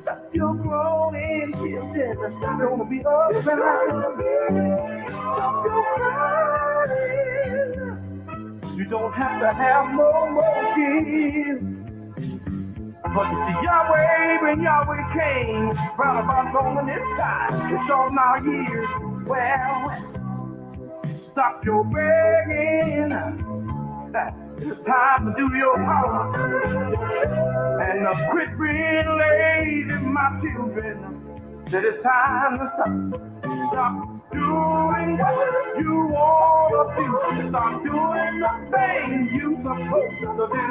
Stop your groaning, children. It's gonna be alright. Stop your crying. You don't have to have no more kids. But you see, Yahweh, when Yahweh came, round about on this time, it's all now years. Well, stop your begging. It's time to do your power. And quit being lazy, my children. That it's time to stop doing what you want to do. Start doing the things you're supposed to do.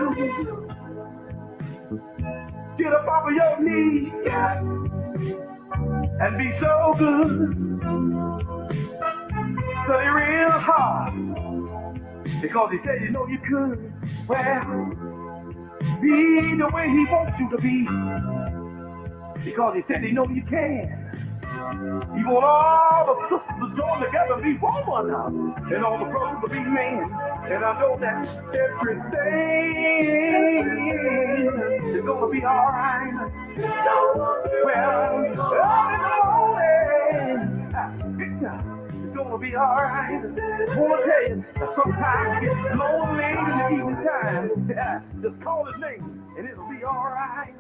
Get up off of your knees and be so good. Study real hard because he said you know you could. Well, be the way he wants you to be because he said he know you can. He want all the sisters to join together and be woman and all the brothers to be men. And I know that everything is gonna be alright. Well, early in the morning, it's gonna be alright. I wanna tell you that sometimes you get lonely in the evening time. Just call his name and it'll be alright.